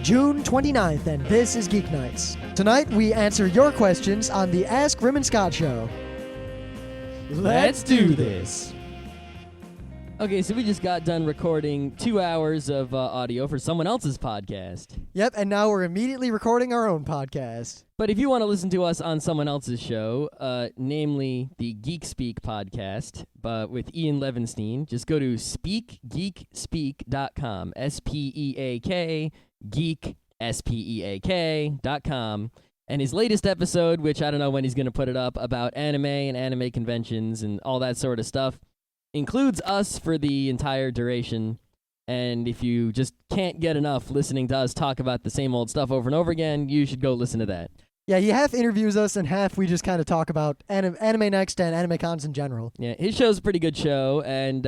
June 29th, and this is Geeknights. Tonight, we answer your questions on the Ask Rim and Scott Show. Let's do this. Okay, so we just got done recording 2 hours of audio for someone else's podcast. Yep, and now we're immediately recording our own podcast. But if you want to listen to us on someone else's show, namely the Geek Speak podcast, but with Ian Levinstein, just go to speakgeekspeak.com, S-P-E-A-K, geek, S-P-E-A-K.com. And his latest episode, which I don't know when he's going to put it up, about anime and anime conventions and all that sort of stuff, includes us for the entire duration. And if you just can't get enough listening to us talk about the same old stuff over and over again, you should go listen to that. Yeah, he half interviews us and half we just kind of talk about Anime Next and anime cons in general. Yeah, his show's a pretty good show, and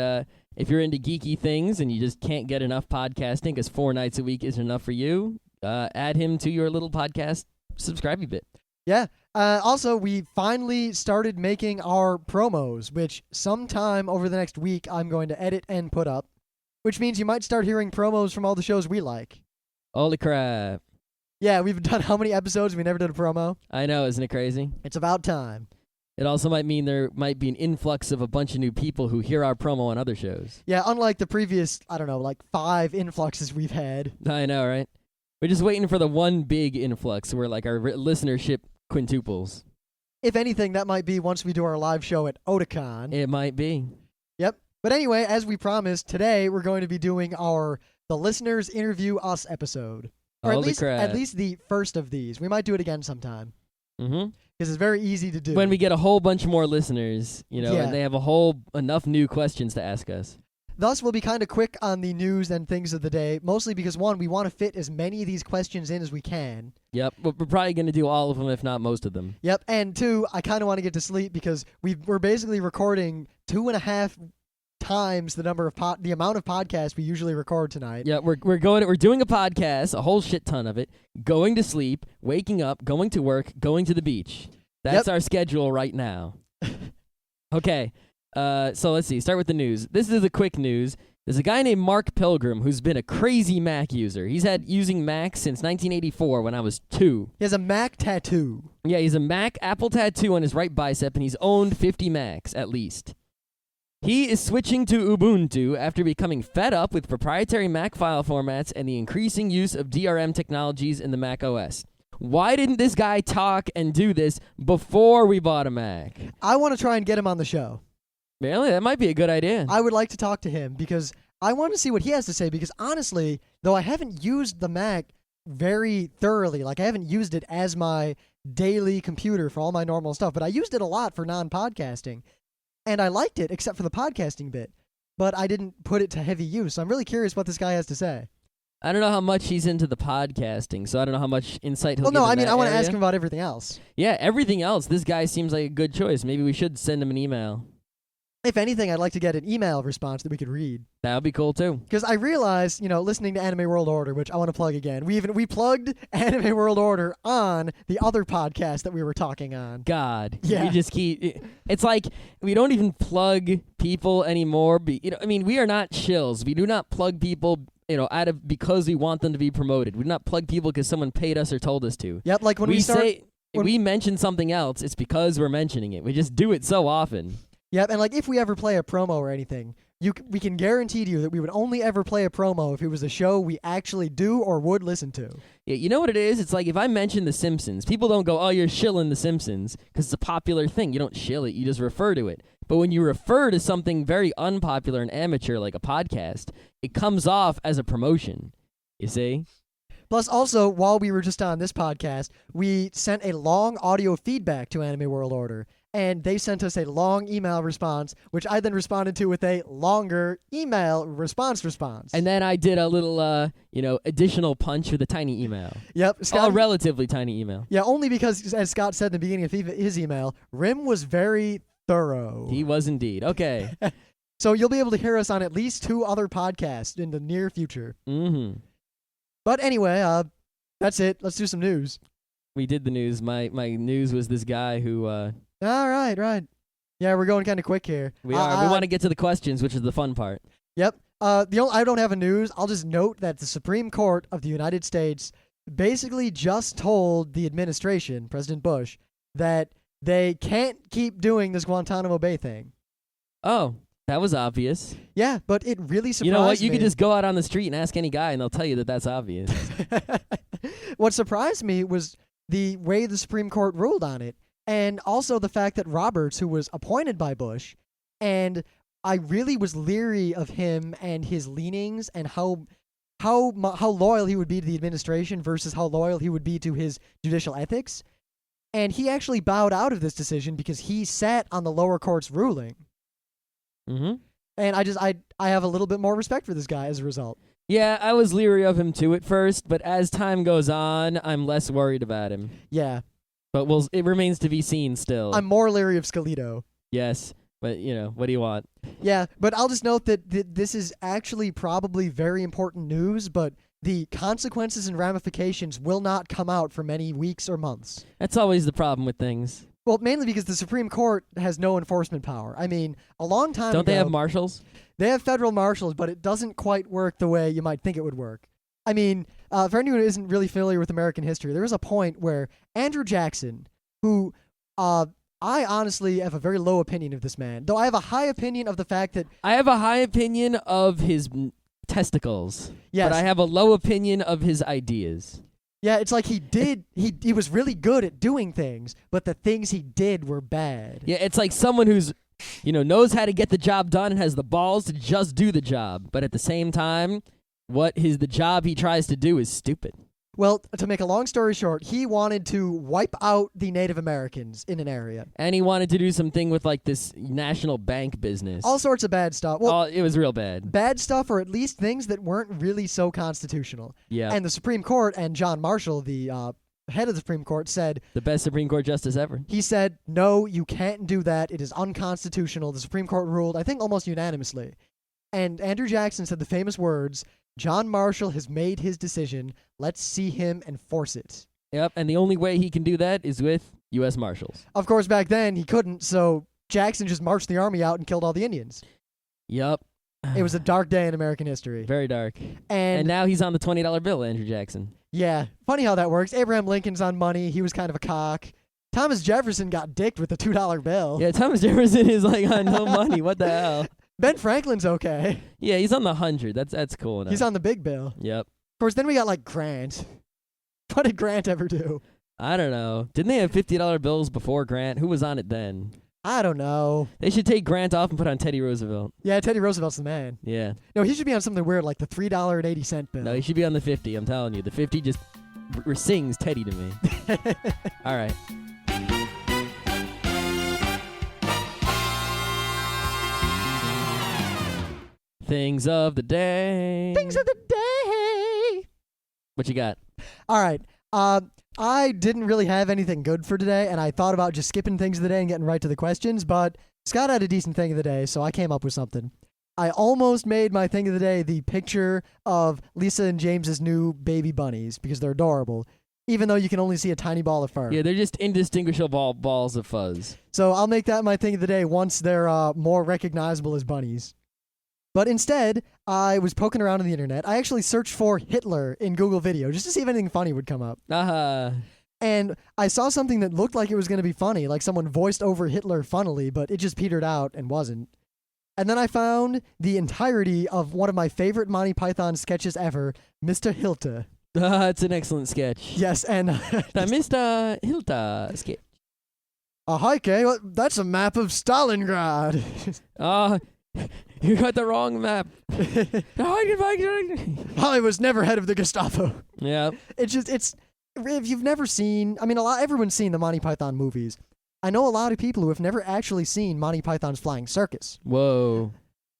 if you're into geeky things and you just can't get enough podcasting because 4 nights a week isn't enough for you, add him to your little podcast subscribe bit. Yeah. Also, we finally started making our promos, which sometime over the next week I'm going to edit and put up, which means you might start hearing promos from all the shows we like. Holy crap. Yeah, we've done how many episodes? We never did a promo. I know, isn't it crazy? It's about time. It also might mean there might be an influx of a bunch of new people who hear our promo on other shows. Yeah, unlike the previous, 5 influxes we've had. I know, right? We're just waiting for the one big influx where, our listenership quintuples. If anything, that might be once we do our live show at Otakon. It might be. Yep. But anyway, as we promised, today we're going to be doing The Listeners Interview Us episode. Or Holy crap. At least the first of these. We might do it again sometime. Mm-hmm. Because it's very easy to do. When we get a whole bunch more listeners, and they have enough new questions to ask us. Thus, we'll be kind of quick on the news and things of the day, mostly because, one, we want to fit as many of these questions in as we can. Yep, but we're probably going to do all of them, if not most of them. Yep, and 2, I kind of want to get to sleep because we're basically recording 2.5 times the amount of podcasts we usually record tonight. Yeah, we're doing a podcast, a whole shit ton of it, going to sleep, waking up, going to work, going to the beach. That's our schedule right now. Okay. So let's see. Start with the news. This is the quick news. There's a guy named Mark Pilgrim who's been a crazy Mac user. He's had using Mac since 1984 when I was 2. He has a Mac tattoo. Yeah, he's a Mac Apple tattoo on his right bicep, and he's owned 50 Macs at least. He is switching to Ubuntu after becoming fed up with proprietary Mac file formats and the increasing use of DRM technologies in the Mac OS. Why didn't this guy talk and do this before we bought a Mac? I want to try and get him on the show. Really? That might be a good idea. I would like to talk to him because I want to see what he has to say because honestly, though I haven't used the Mac very thoroughly, I haven't used it as my daily computer for all my normal stuff, but I used it a lot for non-podcasting, and I liked it except for the podcasting bit, but I didn't put it to heavy use, so I'm really curious what this guy has to say. I don't know how much he's into the podcasting, so I don't know how much insight he'll give Well, no, in that I want to area. ask him about everything else. Yeah, everything else. This guy seems like a good choice. Maybe we should send him an email. If anything, I'd like to get an email response that we could read. That would be cool, too. Because I realized, listening to Anime World Order, which I want to plug again, we plugged Anime World Order on the other podcast that we were talking on. God. Yeah. We just keep... It's like we don't even plug people anymore. We are not shills. We do not plug people, because we want them to be promoted. We do not plug people because someone paid us or told us to. Yep, like when if we mention something else, it's because we're mentioning it. We just do it so often. Yep, and if we ever play a promo or anything, we can guarantee to you that we would only ever play a promo if it was a show we actually do or would listen to. Yeah, you know what it is? It's like if I mention The Simpsons, people don't go, oh, you're shilling The Simpsons, because it's a popular thing. You don't shill it, you just refer to it. But when you refer to something very unpopular and amateur like a podcast, it comes off as a promotion, you see? Plus, also, while we were just on this podcast, we sent a long audio feedback to Anime World Order, and they sent us a long email response, which I then responded to with a longer email response. And then I did a little, additional punch with a tiny email. Yep. Scott, a relatively tiny email. Yeah, only because, as Scott said in the beginning of his email, Rim was very thorough. He was indeed. Okay. So you'll be able to hear us on at least 2 other podcasts in the near future. Mm-hmm. But anyway, that's it. Let's do some news. We did the news. My news was this guy who... All right. Yeah, we're going kind of quick here. We are. We want to get to the questions, which is the fun part. Yep. I don't have a news. I'll just note that the Supreme Court of the United States basically just told the administration, President Bush, that they can't keep doing this Guantanamo Bay thing. Oh, that was obvious. Yeah, but it really surprised me. You know what? You could just go out on the street and ask any guy, and they'll tell you that that's obvious. What surprised me was the way the Supreme Court ruled on it, and also the fact that Roberts, who was appointed by Bush, and I really was leery of him and his leanings and how loyal he would be to the administration versus how loyal he would be to his judicial ethics. And he actually bowed out of this decision because he sat on the lower court's ruling. Mm-hmm. And I have a little bit more respect for this guy as a result. Yeah, I was leery of him too at first, but as time goes on, I'm less worried about him. Yeah. But it remains to be seen still. I'm more leery of Scalito. Yes, but, what do you want? Yeah, but I'll just note that this is actually probably very important news, but the consequences and ramifications will not come out for many weeks or months. That's always the problem with things. Well, mainly because the Supreme Court has no enforcement power. I mean, a long time ago... Don't they have marshals? They have federal marshals, but it doesn't quite work the way you might think it would work. I mean, for anyone who isn't really familiar with American history, there was a point where Andrew Jackson, who... I honestly have a very low opinion of this man, though I have a high opinion of the fact that... I have a high opinion of his testicles, yes. But I have a low opinion of his ideas. Yeah, it's like he was really good at doing things, but the things he did were bad. Yeah, it's like someone who's, knows how to get the job done and has the balls to just do the job, but at the same time, the job he tries to do is stupid. Well, to make a long story short, he wanted to wipe out the Native Americans in an area. And he wanted to do something with, this national bank business. All sorts of bad stuff. Well, it was real bad. Bad stuff, or at least things that weren't really so constitutional. Yeah. And the Supreme Court and John Marshall, the head of the Supreme Court, said... The best Supreme Court justice ever. He said, no, you can't do that. It is unconstitutional. The Supreme Court ruled, I think, almost unanimously. And Andrew Jackson said the famous words... John Marshall has made his decision. Let's see him enforce it. Yep, and the only way he can do that is with U.S. Marshals. Of course, back then, he couldn't, so Jackson just marched the army out and killed all the Indians. Yep. It was a dark day in American history. Very dark. And now he's on the $20 bill, Andrew Jackson. Yeah, funny how that works. Abraham Lincoln's on money. He was kind of a cock. Thomas Jefferson got dicked with the $2 bill. Yeah, Thomas Jefferson is on no money. What the hell? Ben Franklin's okay. Yeah, he's on the 100. That's cool enough. He's on the big bill. Yep. Of course, then we got Grant. What did Grant ever do? I don't know. Didn't they have $50 bills before Grant? Who was on it then? I don't know. They should take Grant off and put on Teddy Roosevelt. Yeah, Teddy Roosevelt's the man. Yeah. No, he should be on something weird like the $3.80 bill. No, he should be on the 50. I'm telling you, the 50 just sings Teddy to me. All right. Things of the day. Things of the day. What you got? All right. I didn't really have anything good for today, and I thought about just skipping things of the day and getting right to the questions, but Scott had a decent thing of the day, so I came up with something. I almost made my thing of the day the picture of Lisa and James's new baby bunnies, because they're adorable, even though you can only see a tiny ball of fur. Yeah, they're just indistinguishable balls of fuzz. So I'll make that my thing of the day once they're more recognizable as bunnies. But instead, I was poking around on the internet. I actually searched for Hitler in Google Video just to see if anything funny would come up. And I saw something that looked like it was going to be funny, like someone voiced over Hitler funnily, but it just petered out and wasn't. And then I found the entirety of one of my favorite Monty Python sketches ever, Mr. Hilta. It's an excellent sketch. Yes, and... the Mr. Hilta sketch. Hi, Kay. That's a map of Stalingrad. You got the wrong map. I was never head of the Gestapo. Yeah. It's if you've never seen, everyone's seen the Monty Python movies. I know a lot of people who have never actually seen Monty Python's Flying Circus. Whoa.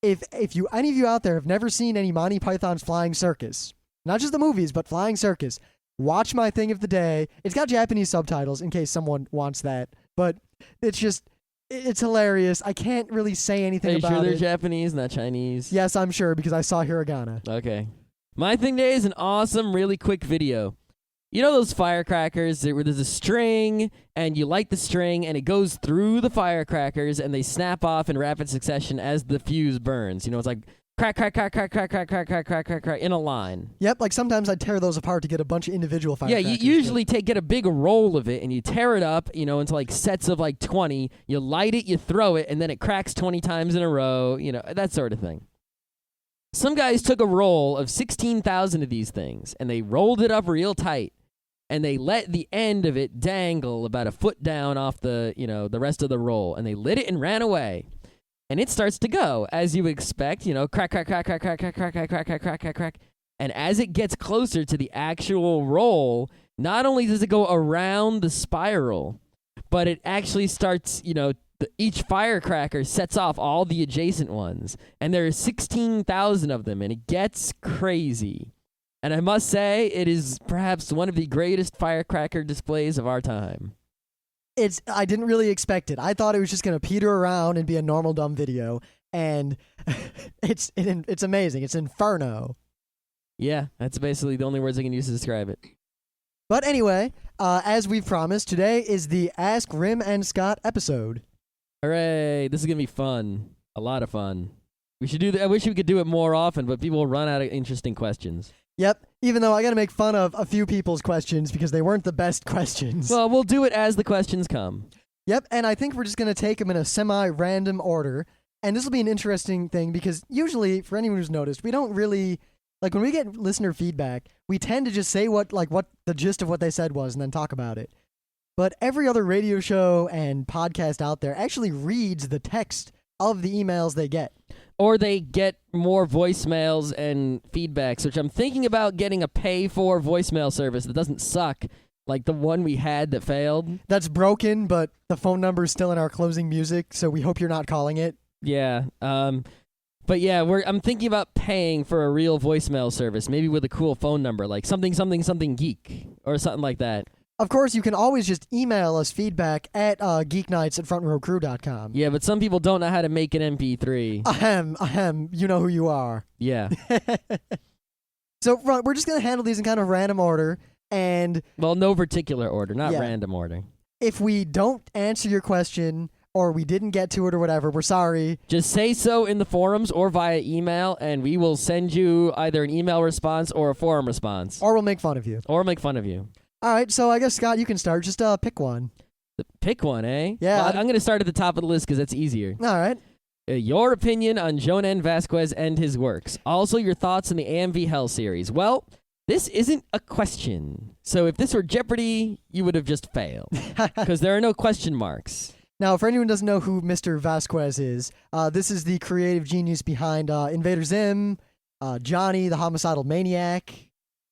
If any of you out there have never seen any Monty Python's Flying Circus, not just the movies, but Flying Circus, watch my thing of the day. It's got Japanese subtitles in case someone wants that, but it's hilarious. I can't really say anything about it. Are you sure they're Japanese, not Chinese? Yes, I'm sure, because I saw hiragana. Okay. My thing today is an awesome, really quick video. You know those firecrackers where there's a string, and you light the string, and it goes through the firecrackers, and they snap off in rapid succession as the fuse burns. It's like crack, crack, crack, crack, crack, crack, crack, crack, crack, crack, crack, in a line. Yep, like sometimes I'd tear those apart to get a bunch of individual Yeah, firecrackers. you usually get a big roll of it and you tear it up, into like sets of like 20. You light it, you throw it, and then it cracks 20 times in a row, that sort of thing. Some guys took a roll of 16,000 of these things and they rolled it up real tight and they let the end of it dangle about a foot down off the rest of the roll, and they lit it and ran away. And it starts to go, as you expect, crack, crack, crack, crack, crack, crack, crack, crack, crack, crack, crack, crack, crack. And as it gets closer to the actual roll, not only does it go around the spiral, but it actually starts, each firecracker sets off all the adjacent ones. And there are 16,000 of them, and it gets crazy. And I must say, it is perhaps one of the greatest firecracker displays of our time. I didn't really expect it. I thought it was just going to peter around and be a normal dumb video, and it's amazing. It's inferno. Yeah, that's basically the only words I can use to describe it. But anyway, as we've promised, today is the Ask Rim and Scott episode. Hooray, this is going to be fun. A lot of fun. We should do that. I wish we could do it more often, but people will run out of interesting questions. Yep, even though I got to make fun of a few people's questions because they weren't the best questions. Well, we'll do it as the questions come. Yep, and I think we're just going to take them in a semi-random order. And this will be an interesting thing because usually, for anyone who's noticed, we don't really, like when we get listener feedback, we tend to just say what the gist of what they said was and then talk about it. But every other radio show and podcast out there actually reads the text of the emails they get. Or they get more voicemails and feedbacks, which I'm thinking about getting a pay-for voicemail service that doesn't suck like the one we had that failed. That's broken, but the phone number is still in our closing music, so we hope you're not calling it. Yeah. But yeah, I'm thinking about paying for a real voicemail service, maybe with a cool phone number, like something geek or something like that. Of course, you can always just email us feedback at geeknights@frontrowcrew.com. Yeah, but some people don't know how to make an MP3. Ahem, you know who you are. Yeah. So we're just going to handle these in kind of random order. And well, no particular order, not yeah. random order. If we don't answer your question or we didn't get to it or whatever, we're sorry. Just say so in the forums or via email, and we will send you either an email response or a forum response. Or we'll make fun of you. All right, so I guess, Scott, you can start. Just pick one. Pick one, eh? Yeah. Well, I'm going to start at the top of the list because that's easier. All right. Your opinion on Jonan Vasquez and his works. Also, your thoughts on the AMV Hell series. Well, this isn't a question. So if this were Jeopardy, you would have just failed because there are no question marks. Now, for anyone who doesn't know who Mr. Vasquez is, this is the creative genius behind Invader Zim, Johnny, the Homicidal Maniac,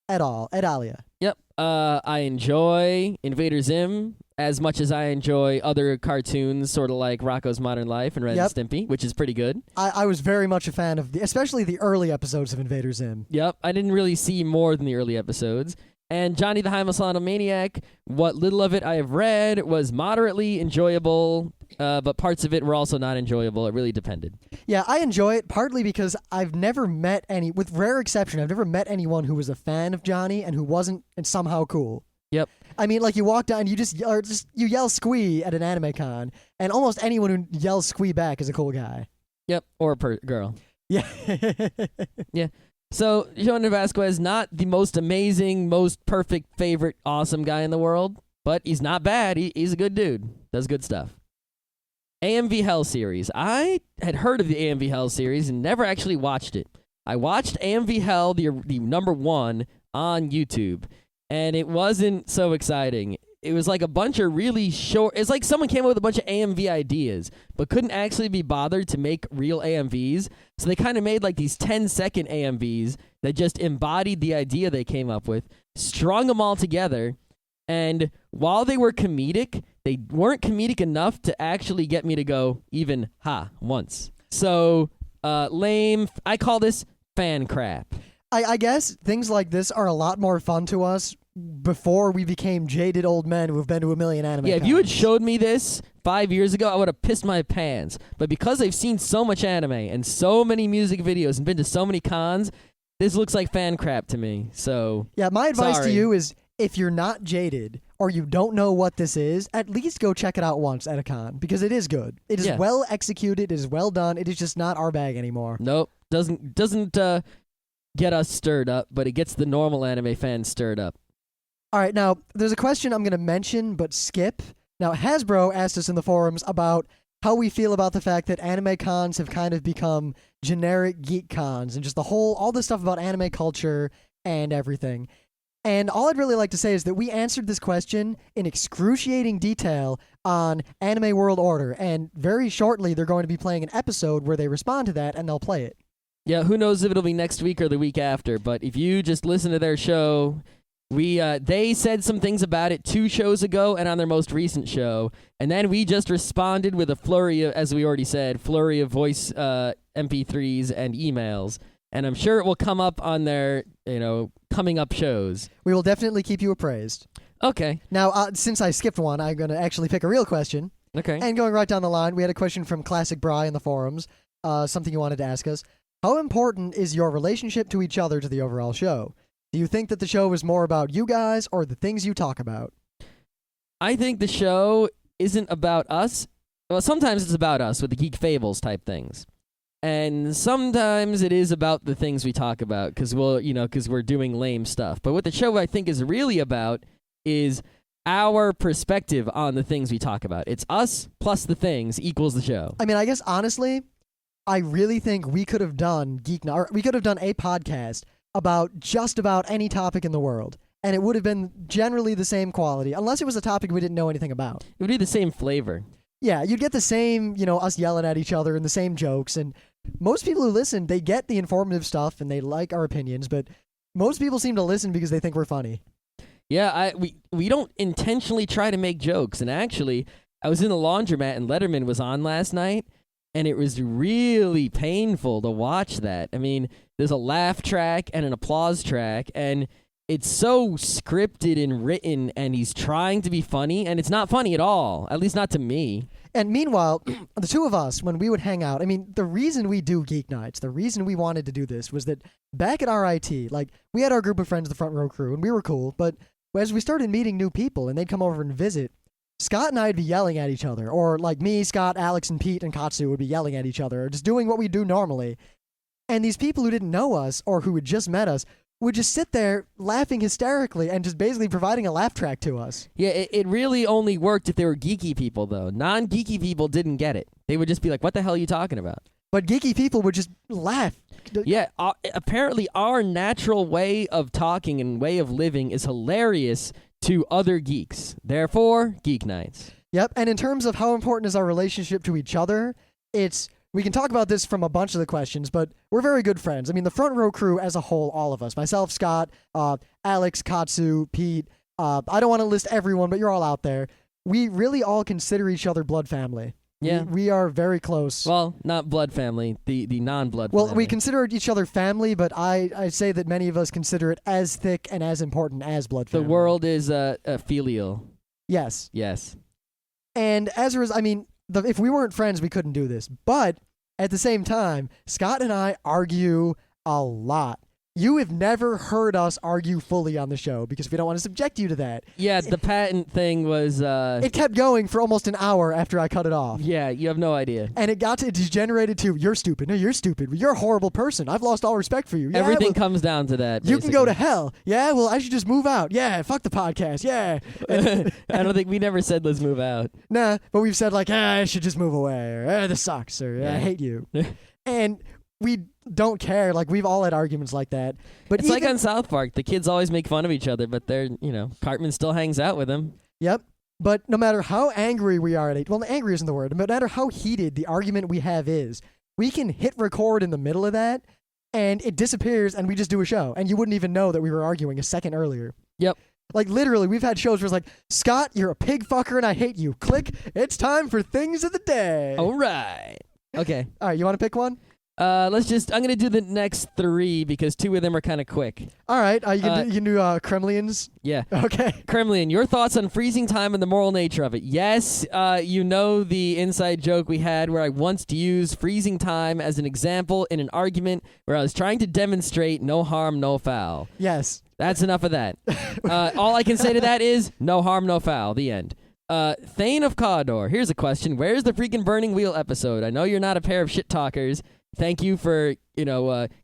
et alia. Yep. I enjoy Invader Zim as much as I enjoy other cartoons, sort of like Rocko's Modern Life and Ren and Stimpy, which is pretty good. I was very much a fan of especially the early episodes of Invader Zim. Yep. I didn't really see more than the early episodes. And Johnny the Homicidal Maniac, what little of it I have read was moderately enjoyable, but parts of it were also not enjoyable. It really depended. Yeah, I enjoy it partly because I've never met with rare exception, I've never met anyone who was a fan of Johnny and who wasn't somehow cool. Yep. I mean, like you walk down, you you yell "squee" at an anime con, and almost anyone who yells "squee" back is a cool guy. Yep, or a girl. Yeah. Yeah. So, Jonan Vasquez, not the most amazing, most perfect, favorite, awesome guy in the world, but he's not bad. He's a good dude. Does good stuff. AMV Hell series. I had heard of the AMV Hell series and never actually watched it. I watched AMV Hell, the number one, on YouTube, and it wasn't so exciting. It was like a bunch of really short... It's like someone came up with a bunch of AMV ideas, but couldn't actually be bothered to make real AMVs. So they kind of made like these 10-second AMVs that just embodied the idea they came up with, strung them all together, and while they were comedic, they weren't comedic enough to actually get me to go even once. So, lame. I call this fan crap. I guess things like this are a lot more fun to us before we became jaded old men who have been to a million anime Yeah, if cons. you had showed me this 5 years ago, I would have pissed my pants. But because I've seen so much anime and so many music videos and been to so many cons, this looks like fan crap to me. So yeah, my advice sorry. to you is if you're not jaded or you don't know what this is, at least go check it out once at a con because it is good. It is well executed. It is well done. It is just not our bag anymore. Nope. Doesn't get us stirred up, but it gets the normal anime fans stirred up. All right, now, there's a question I'm going to mention but skip. Now, Hasbro asked us in the forums about how we feel about the fact that anime cons have kind of become generic geek cons and just all this stuff about anime culture and everything. And all I'd really like to say is that we answered this question in excruciating detail on Anime World Order, and very shortly they're going to be playing an episode where they respond to that and they'll play it. Yeah, who knows if it'll be next week or the week after, but if you just listen to their show, they said some things about it 2 shows ago and on their most recent show, and then we just responded with a flurry of, as we already said, flurry of voice MP3s and emails, and I'm sure it will come up on their, coming up shows. We will definitely keep you appraised. Okay. Now, since I skipped one, I'm going to actually pick a real question. Okay. And going right down the line, we had a question from Classic Bri in the forums, something you wanted to ask us. How important is your relationship to each other to the overall show? Do you think that the show is more about you guys or the things you talk about? I think the show isn't about us. Well, sometimes it's about us with the Geek Fables type things. And sometimes it is about the things we talk about because we're doing lame stuff. But what the show I think is really about is our perspective on the things we talk about. It's us plus the things equals the show. I mean, I guess honestly, I really think we could have done we could have done a podcast about just about any topic in the world, and it would have been generally the same quality, unless it was a topic we didn't know anything about. It would be the same flavor. Yeah, you'd get the same, us yelling at each other and the same jokes, and most people who listen, they get the informative stuff and they like our opinions, but most people seem to listen because they think we're funny. Yeah, we don't intentionally try to make jokes, and actually, I was in the laundromat and Letterman was on last night, and it was really painful to watch that. I mean, there's a laugh track and an applause track, and it's so scripted and written, and he's trying to be funny, and it's not funny at all, at least not to me. And meanwhile, the two of us, when we would hang out, I mean, the reason we do Geek Nights, the reason we wanted to do this was that back at RIT, we had our group of friends, the Front Row Crew, and we were cool, but as we started meeting new people and they'd come over and visit, Scott and I would be yelling at each other, or me, Scott, Alex, and Pete and Katsu would be yelling at each other, or just doing what we do normally. And these people who didn't know us or who had just met us would just sit there laughing hysterically and just basically providing a laugh track to us. Yeah, it really only worked if they were geeky people, though. Non-geeky people didn't get it. They would just be like, what the hell are you talking about? But geeky people would just laugh. Yeah, apparently our natural way of talking and way of living is hilarious to other geeks. Therefore, Geek Nights. Yep, and in terms of how important is our relationship to each other, we can talk about this from a bunch of the questions, but we're very good friends. I mean, the Front Row Crew as a whole, all of us, myself, Scott, Alex, Katsu, Pete, I don't want to list everyone, but you're all out there. We really all consider each other blood family. Yeah. We are very close. Well, not blood family, the non-blood family. Well, we consider each other family, but I say that many of us consider it as thick and as important as blood family. The world is filial. Yes. Yes. And as a result, I mean, if we weren't friends, we couldn't do this. But at the same time, Scott and I argue a lot. You have never heard us argue fully on the show because we don't want to subject you to that. Yeah, the patent thing was... It kept going for almost an hour after I cut it off. Yeah, you have no idea. And it degenerated to, you're stupid. No, you're stupid. You're a horrible person. I've lost all respect for you. Yeah, everything comes down to that, basically. You can go to hell. Yeah, well, I should just move out. Yeah, fuck the podcast. Yeah. I don't think we never said let's move out. Nah, but we've said I should just move away. Or, this sucks. Or, I hate you. And... we don't care. We've all had arguments like that. But it's like on South Park. The kids always make fun of each other, but Cartman still hangs out with them. Yep. But no matter how angry we are angry isn't the word. No matter how heated the argument we have is, we can hit record in the middle of that, and it disappears, and we just do a show. And you wouldn't even know that we were arguing a second earlier. Yep. Literally, we've had shows where it's Scott, you're a pig fucker, and I hate you. Click. It's time for Things of the Day. All right. Okay. All right, you want to pick one? I'm going to do the next 3 because 2 of them are kind of quick. All right. You can do Kremlians? Yeah. Okay. Kremlin, your thoughts on freezing time and the moral nature of it. Yes, you know the inside joke we had where I once used freezing time as an example in an argument where I was trying to demonstrate no harm, no foul. Yes. That's enough of that. All I can say to that is no harm, no foul. The end. Thane of Cawdor, here's a question. Where's the freaking Burning Wheel episode? I know you're not a pair of shit talkers. thank you for,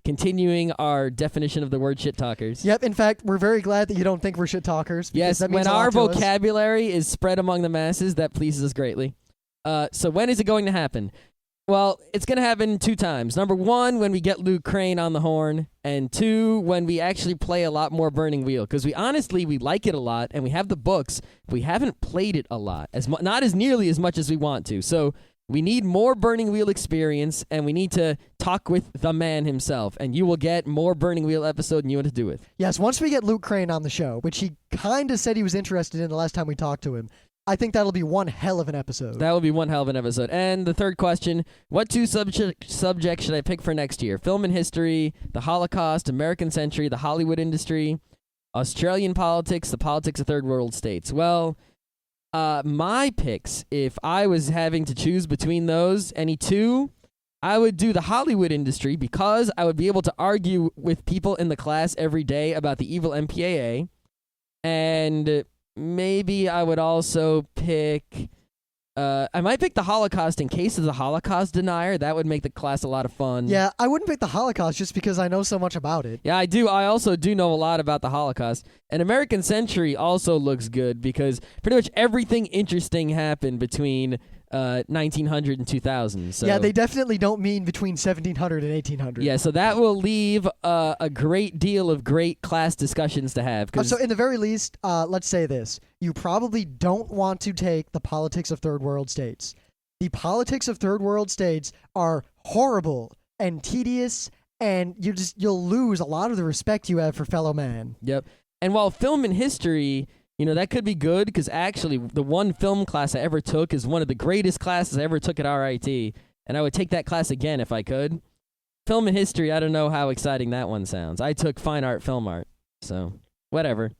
continuing our definition of the word shit talkers. Yep. In fact, we're very glad that you don't think we're shit talkers. Yes, that means when a lot our to us. vocabulary is spread among the masses, that pleases us greatly. So when is it going to happen? Well, it's going to happen 2 times. Number 1, when we get Luke Crane on the horn, and 2, when we actually play a lot more Burning Wheel. Because we like it a lot, and we have the books, but we haven't played it a lot, not as nearly as much as we want to. So we need more Burning Wheel experience, and we need to talk with the man himself, and you will get more Burning Wheel episode than you want to do with. Yes, once we get Luke Crane on the show, which he kind of said he was interested in the last time we talked to him, I think that'll be one hell of an episode. That will be one hell of an episode. And the third question, what 2 subjects should I pick for next year? Film and history, the Holocaust, American century, the Hollywood industry, Australian politics, the politics of third world states. Well, my picks, if I was having to choose between those, any 2, I would do the Hollywood industry because I would be able to argue with people in the class every day about the evil MPAA. And maybe I would also pick... I might pick the Holocaust in case of the Holocaust denier. That would make the class a lot of fun. Yeah, I wouldn't pick the Holocaust just because I know so much about it. Yeah, I do. I also do know a lot about the Holocaust. And American Century also looks good because pretty much everything interesting happened between 1900 and 2000. So. Yeah, they definitely don't mean between 1700 and 1800. Yeah, so that will leave a great deal of great class discussions to have. So in the very least, let's say this. You probably don't want to take the politics of third world states. The politics of third world states are horrible and tedious, and you'll lose a lot of the respect you have for fellow man. Yep. And while film and history... that could be good because actually the one film class I ever took is one of the greatest classes I ever took at RIT, and I would take that class again if I could. Film and history, I don't know how exciting that one sounds. I took fine art, film art, so whatever.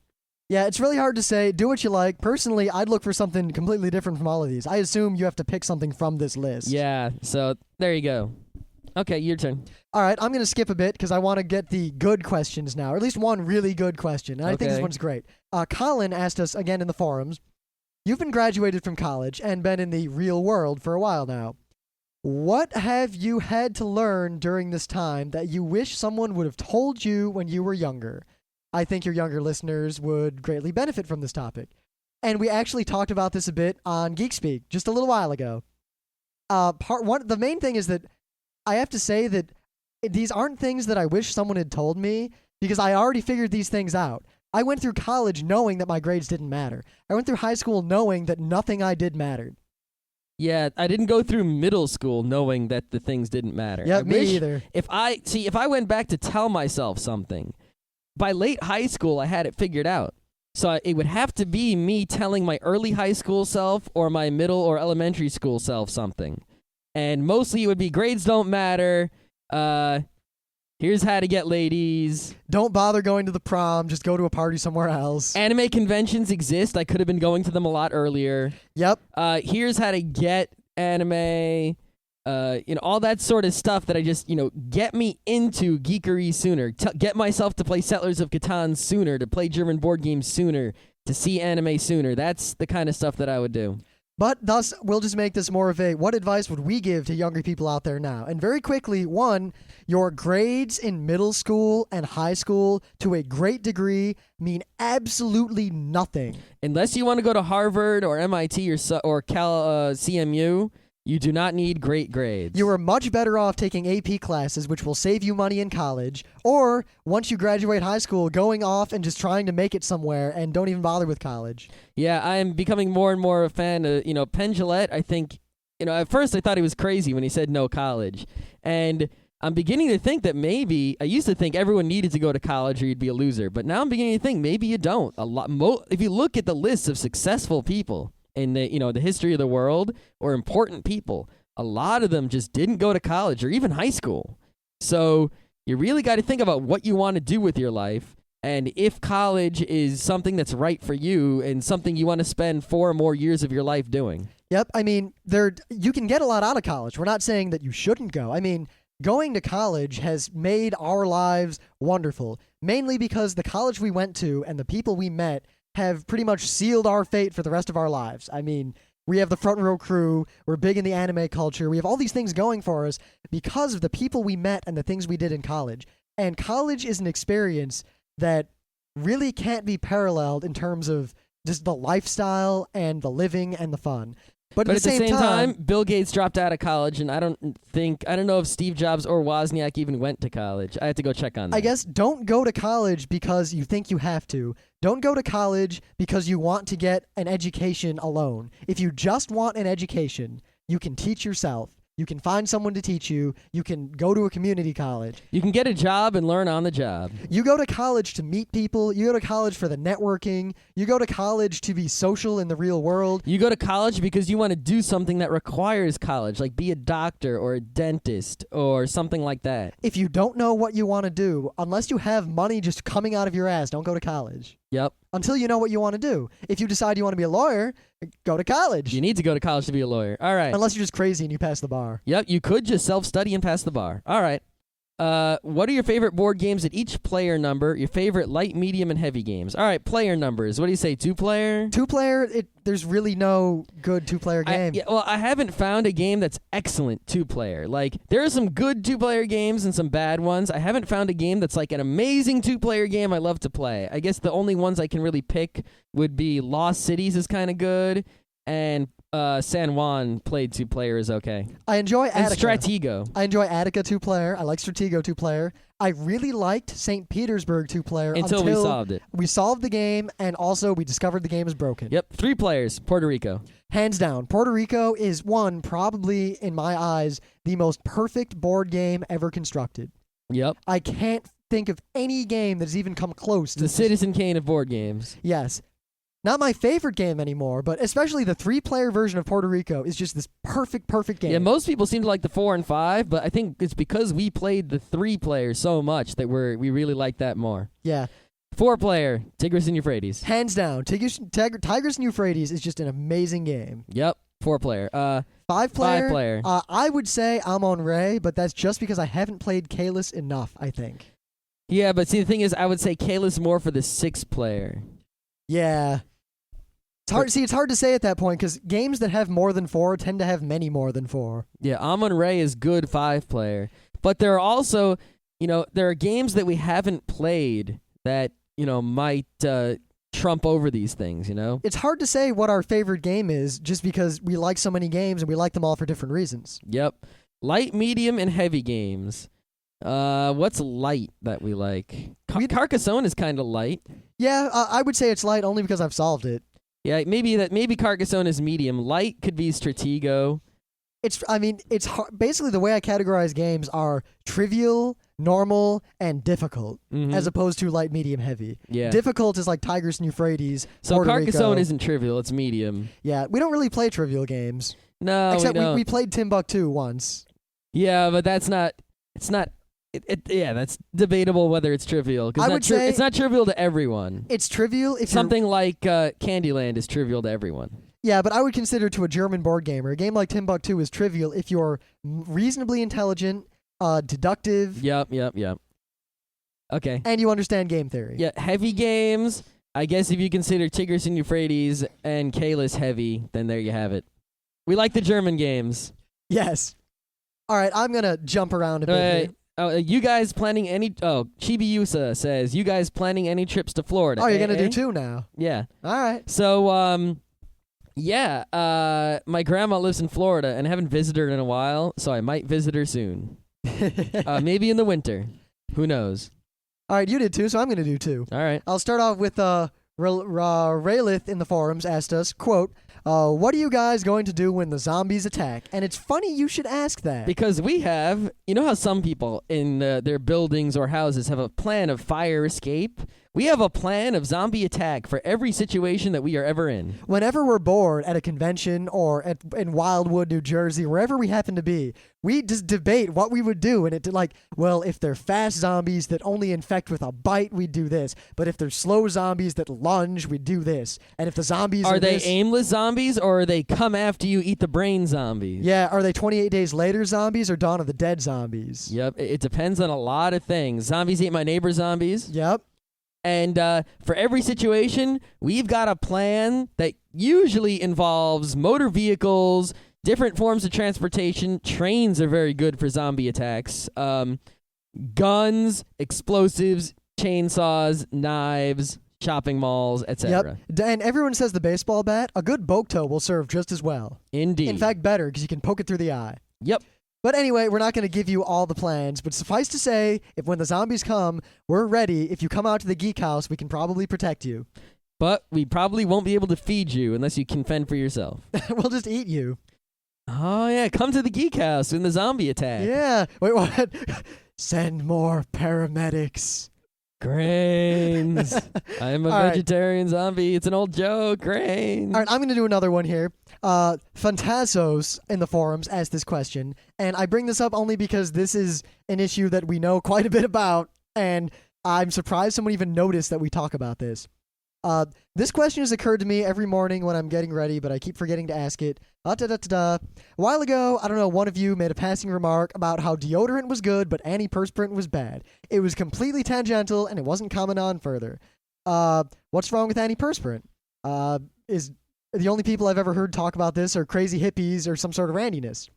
Yeah, it's really hard to say. Do what you like. Personally, I'd look for something completely different from all of these. I assume you have to pick something from this list. Yeah, so there you go. Okay, your turn. All right, I'm going to skip a bit because I want to get the good questions now, or at least one really good question, and I think this one's great. Colin asked us again in the forums, you've been graduated from college and been in the real world for a while now. What have you had to learn during this time that you wish someone would have told you when you were younger? I think your younger listeners would greatly benefit from this topic. And we actually talked about this a bit on Geek Speak just a little while ago. The main thing is that I have to say that these aren't things that I wish someone had told me because I already figured these things out. I went through college knowing that my grades didn't matter. I went through high school knowing that nothing I did mattered. Yeah, I didn't go through middle school knowing that the things didn't matter. Yeah, me either. If I went back to tell myself something, by late high school I had it figured out. So it would have to be me telling my early high school self or my middle or elementary school self something. And mostly it would be grades don't matter. Here's how to get ladies. Don't bother going to the prom. Just go to a party somewhere else. Anime conventions exist. I could have been going to them a lot earlier. Yep. Here's how to get anime. All that sort of stuff that I just, get me into geekery sooner. Get myself to play Settlers of Catan sooner, to play German board games sooner, to see anime sooner. That's the kind of stuff that I would do. But thus, we'll just make this more of a, what advice would we give to younger people out there now? And very quickly, 1, your grades in middle school and high school to a great degree mean absolutely nothing. Unless you want to go to Harvard or MIT or CMU, you do not need great grades. You are much better off taking AP classes, which will save you money in college, or once you graduate high school, going off and just trying to make it somewhere and don't even bother with college. Yeah, I am becoming more and more a fan of, Penn Jillette. I think, at first I thought he was crazy when he said no college. And I'm beginning to think that maybe, I used to think everyone needed to go to college or you'd be a loser. But now I'm beginning to think maybe you don't. If you look at the list of successful people in the history of the world or important people, a lot of them just didn't go to college or even high school. So you really got to think about what you want to do with your life and if college is something that's right for you and something you want to spend 4 or more years of your life doing. Yep. I mean, you can get a lot out of college. We're not saying that you shouldn't go. I mean, going to college has made our lives wonderful, mainly because the college we went to and the people we met have pretty much sealed our fate for the rest of our lives. I mean, We have the front row crew. We're big in the anime culture. We have all these things going for us because of the people we met and the things we did in college. And college is an experience that really can't be paralleled in terms of just the lifestyle and the living and the fun. But at the same time, Bill Gates dropped out of college, and I don't know if Steve Jobs or Wozniak even went to college. I have to go check on that. I guess don't go to college because you think you have to. Don't go to college because you want to get an education alone. If you just want an education, you can teach yourself. You can find someone to teach you. You can go to a community college. You can get a job and learn on the job. You go to college to meet people. You go to college for the networking. You go to college to be social in the real world. You go to college because you want to do something that requires college, like be a doctor or a dentist or something like that. If you don't know what you want to do, unless you have money just coming out of your ass, don't go to college. Yep. Until you know what you want to do. If you decide you want to be a lawyer, go to college. You need to go to college to be a lawyer. All right. Unless you're just crazy and you pass the bar. Yep, you could just self-study and pass the bar. All right. What are your favorite board games at each player number? Your favorite light, medium, and heavy games. All right, player numbers. What do you say, 2-player? 2-player, there's really no good 2-player game. I haven't found a game that's excellent 2-player. Like, there are some good 2-player games and some bad ones. I haven't found a game that's like an amazing 2-player game I love to play. I guess the only ones I can really pick would be Lost Cities is kind of good, and San Juan played 2-player is okay. I enjoy Attica. And Stratego. I enjoy Attica 2-player. I like Stratego 2-player. I really liked St. Petersburg 2-player until we solved it. We solved the game, and also we discovered the game is broken. Yep, 3 players, Puerto Rico. Hands down, Puerto Rico is probably, in my eyes, the most perfect board game ever constructed. Yep. I can't think of any game that's even come close to the Citizen Kane of board games. Yes. Not my favorite game anymore, but especially the 3-player version of Puerto Rico is just this perfect game. Yeah, most people seem to like the 4 and 5, but I think it's because we played the 3-player so much that we really like that more. Yeah. 4-player, Tigris and Euphrates. Hands down, Tigris and Euphrates is just an amazing game. Yep, 4-player. 5-player? 5-player. I would say Amon-Re, but that's just because I haven't played Kalis enough, I think. Yeah, but see, the thing is, I would say Kalis more for the 6-player. Yeah. It's hard to say at that point because games that have more than 4 tend to have many more than 4. Yeah, Amon-Re is good 5-player. But there are also, there are games that we haven't played that, might trump over these things, It's hard to say what our favorite game is just because we like so many games and we like them all for different reasons. Yep. Light, medium, and heavy games. What's light that we like? Carcassonne is kind of light. Yeah, I would say it's light only because I've solved it. Yeah, maybe Carcassonne is medium. Light could be Stratego. It's hard. Basically, the way I categorize games are trivial, normal, and difficult, as opposed to light, medium, heavy. Yeah. Difficult is like Tigris and Euphrates. So Puerto Carcassonne Rico. isn't trivial; it's medium. Yeah, we don't really play trivial games. No, except we don't. we played Timbuktu once. Yeah, but that's not. It's not. Yeah, that's debatable whether it's trivial. I would say it's not trivial to everyone. It's trivial if something like Candyland is trivial to everyone. Yeah, but I would consider to a German board gamer, a game like Timbuktu is trivial if you're reasonably intelligent, deductive. Yep. Okay. And you understand game theory. Yeah, heavy games. I guess if you consider Tigris and Euphrates and Kalis heavy, then there you have it. We like the German games. Yes. All right, I'm gonna jump around a bit here. You guys planning any... Oh, Chibi-Yusa says, you guys planning any trips to Florida? Oh, you're going to do 2 now? Yeah. All right. So, my grandma lives in Florida, and I haven't visited her in a while, so I might visit her soon. Maybe in the winter. Who knows? All right, you did 2, so I'm going to do 2. All right. I'll start off with Raylith in the forums asked us, quote, what are you guys going to do when the zombies attack? And it's funny you should ask that. Because we have, how some people in their buildings or houses have a plan of fire escape? We have a plan of zombie attack for every situation that we are ever in. Whenever we're bored at a convention or in Wildwood, New Jersey, wherever we happen to be, we just debate what we would do. And if they're fast zombies that only infect with a bite, we'd do this. But if they're slow zombies that lunge, we'd do this. And if the zombies are they aimless zombies or are they come after you, eat the brain zombies? Yeah, are they 28 Days Later zombies or Dawn of the Dead zombies? Yep, it depends on a lot of things. Zombies Ate My Neighbor zombies. Yep. And for every situation, we've got a plan that usually involves motor vehicles, different forms of transportation. Trains are very good for zombie attacks. Guns, explosives, chainsaws, knives, shopping malls, etc. Yep. And everyone says the baseball bat. A good Bokto will serve just as well. Indeed. In fact, better, because you can poke it through the eye. Yep. But anyway, we're not going to give you all the plans, but suffice to say, if when the zombies come, we're ready. If you come out to the Geek House, we can probably protect you. But we probably won't be able to feed you unless you can fend for yourself. We'll just eat you. Oh, yeah. Come to the Geek House in the zombie attack. Yeah. Wait, what? Send more paramedics. Grains. I'm a All right. vegetarian zombie. It's an old joke. Grains. All right, I'm going to do another one here. Fantazos in the forums asked this question, and I bring this up only because this is an issue that we know quite a bit about, and I'm surprised someone even noticed that we talk about this. This question has occurred to me every morning when I'm getting ready, but I keep forgetting to ask it. A while ago, I don't know, one of you made a passing remark about how deodorant was good, but antiperspirant was bad. It was completely tangential, and it wasn't comment on further. What's wrong with antiperspirant? Is the only people I've ever heard talk about this are crazy hippies or some sort of randiness.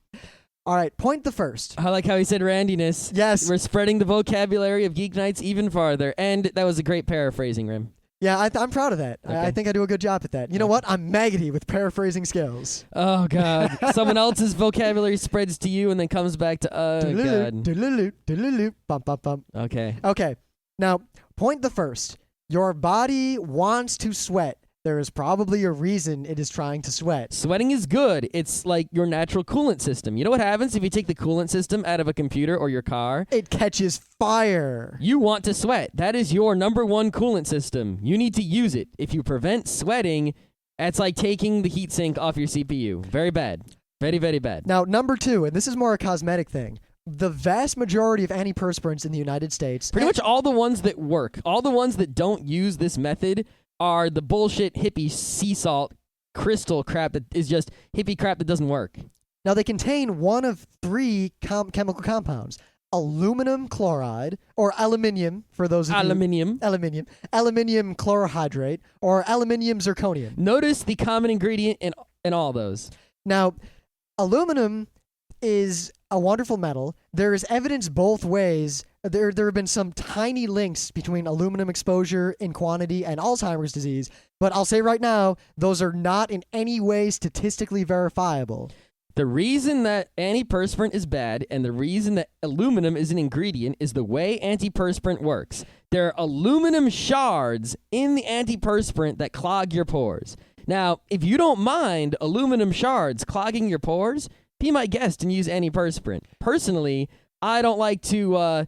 All right, point the first. I like how he said randiness. Yes. We're spreading the vocabulary of Geeknights even farther, and that was a great paraphrasing, Rim. Yeah, I'm proud of that. Okay. I think I do a good job at that. You know what? I'm maggoty with paraphrasing skills. Oh, God. Someone else's vocabulary spreads to you and then comes back to, God. Bump, bump, bump. Okay. Okay, now, point the first. Your body wants to sweat. There is probably a reason it is trying to sweat. Sweating is good. It's like your natural coolant system. You know what happens if you take the coolant system out of a computer or your car? It catches fire. You want to sweat. That is your number one coolant system. You need to use it. If you prevent sweating, that's like taking the heatsink off your CPU. Very bad. Very, very bad. Now, number two, and this is more a cosmetic thing. The vast majority of antiperspirants in the United States... Pretty much all the ones that work, all the ones that don't use this method are the bullshit hippie sea salt crystal crap that is just hippie crap that doesn't work. Now, they contain one of three chemical compounds. Aluminum chloride, or aluminium, for those of Aluminium. you... Aluminium chlorohydrate, or aluminium zirconium. Notice the common ingredient in all those. Now, aluminum is a wonderful metal. There is evidence both ways. There have been some tiny links between aluminum exposure in quantity and Alzheimer's disease, but I'll say right now, those are not in any way statistically verifiable. The reason that antiperspirant is bad and the reason that aluminum is an ingredient is the way antiperspirant works. There are aluminum shards in the antiperspirant that clog your pores. Now, if you don't mind aluminum shards clogging your pores, be my guest and use antiperspirant. Personally, I don't like to,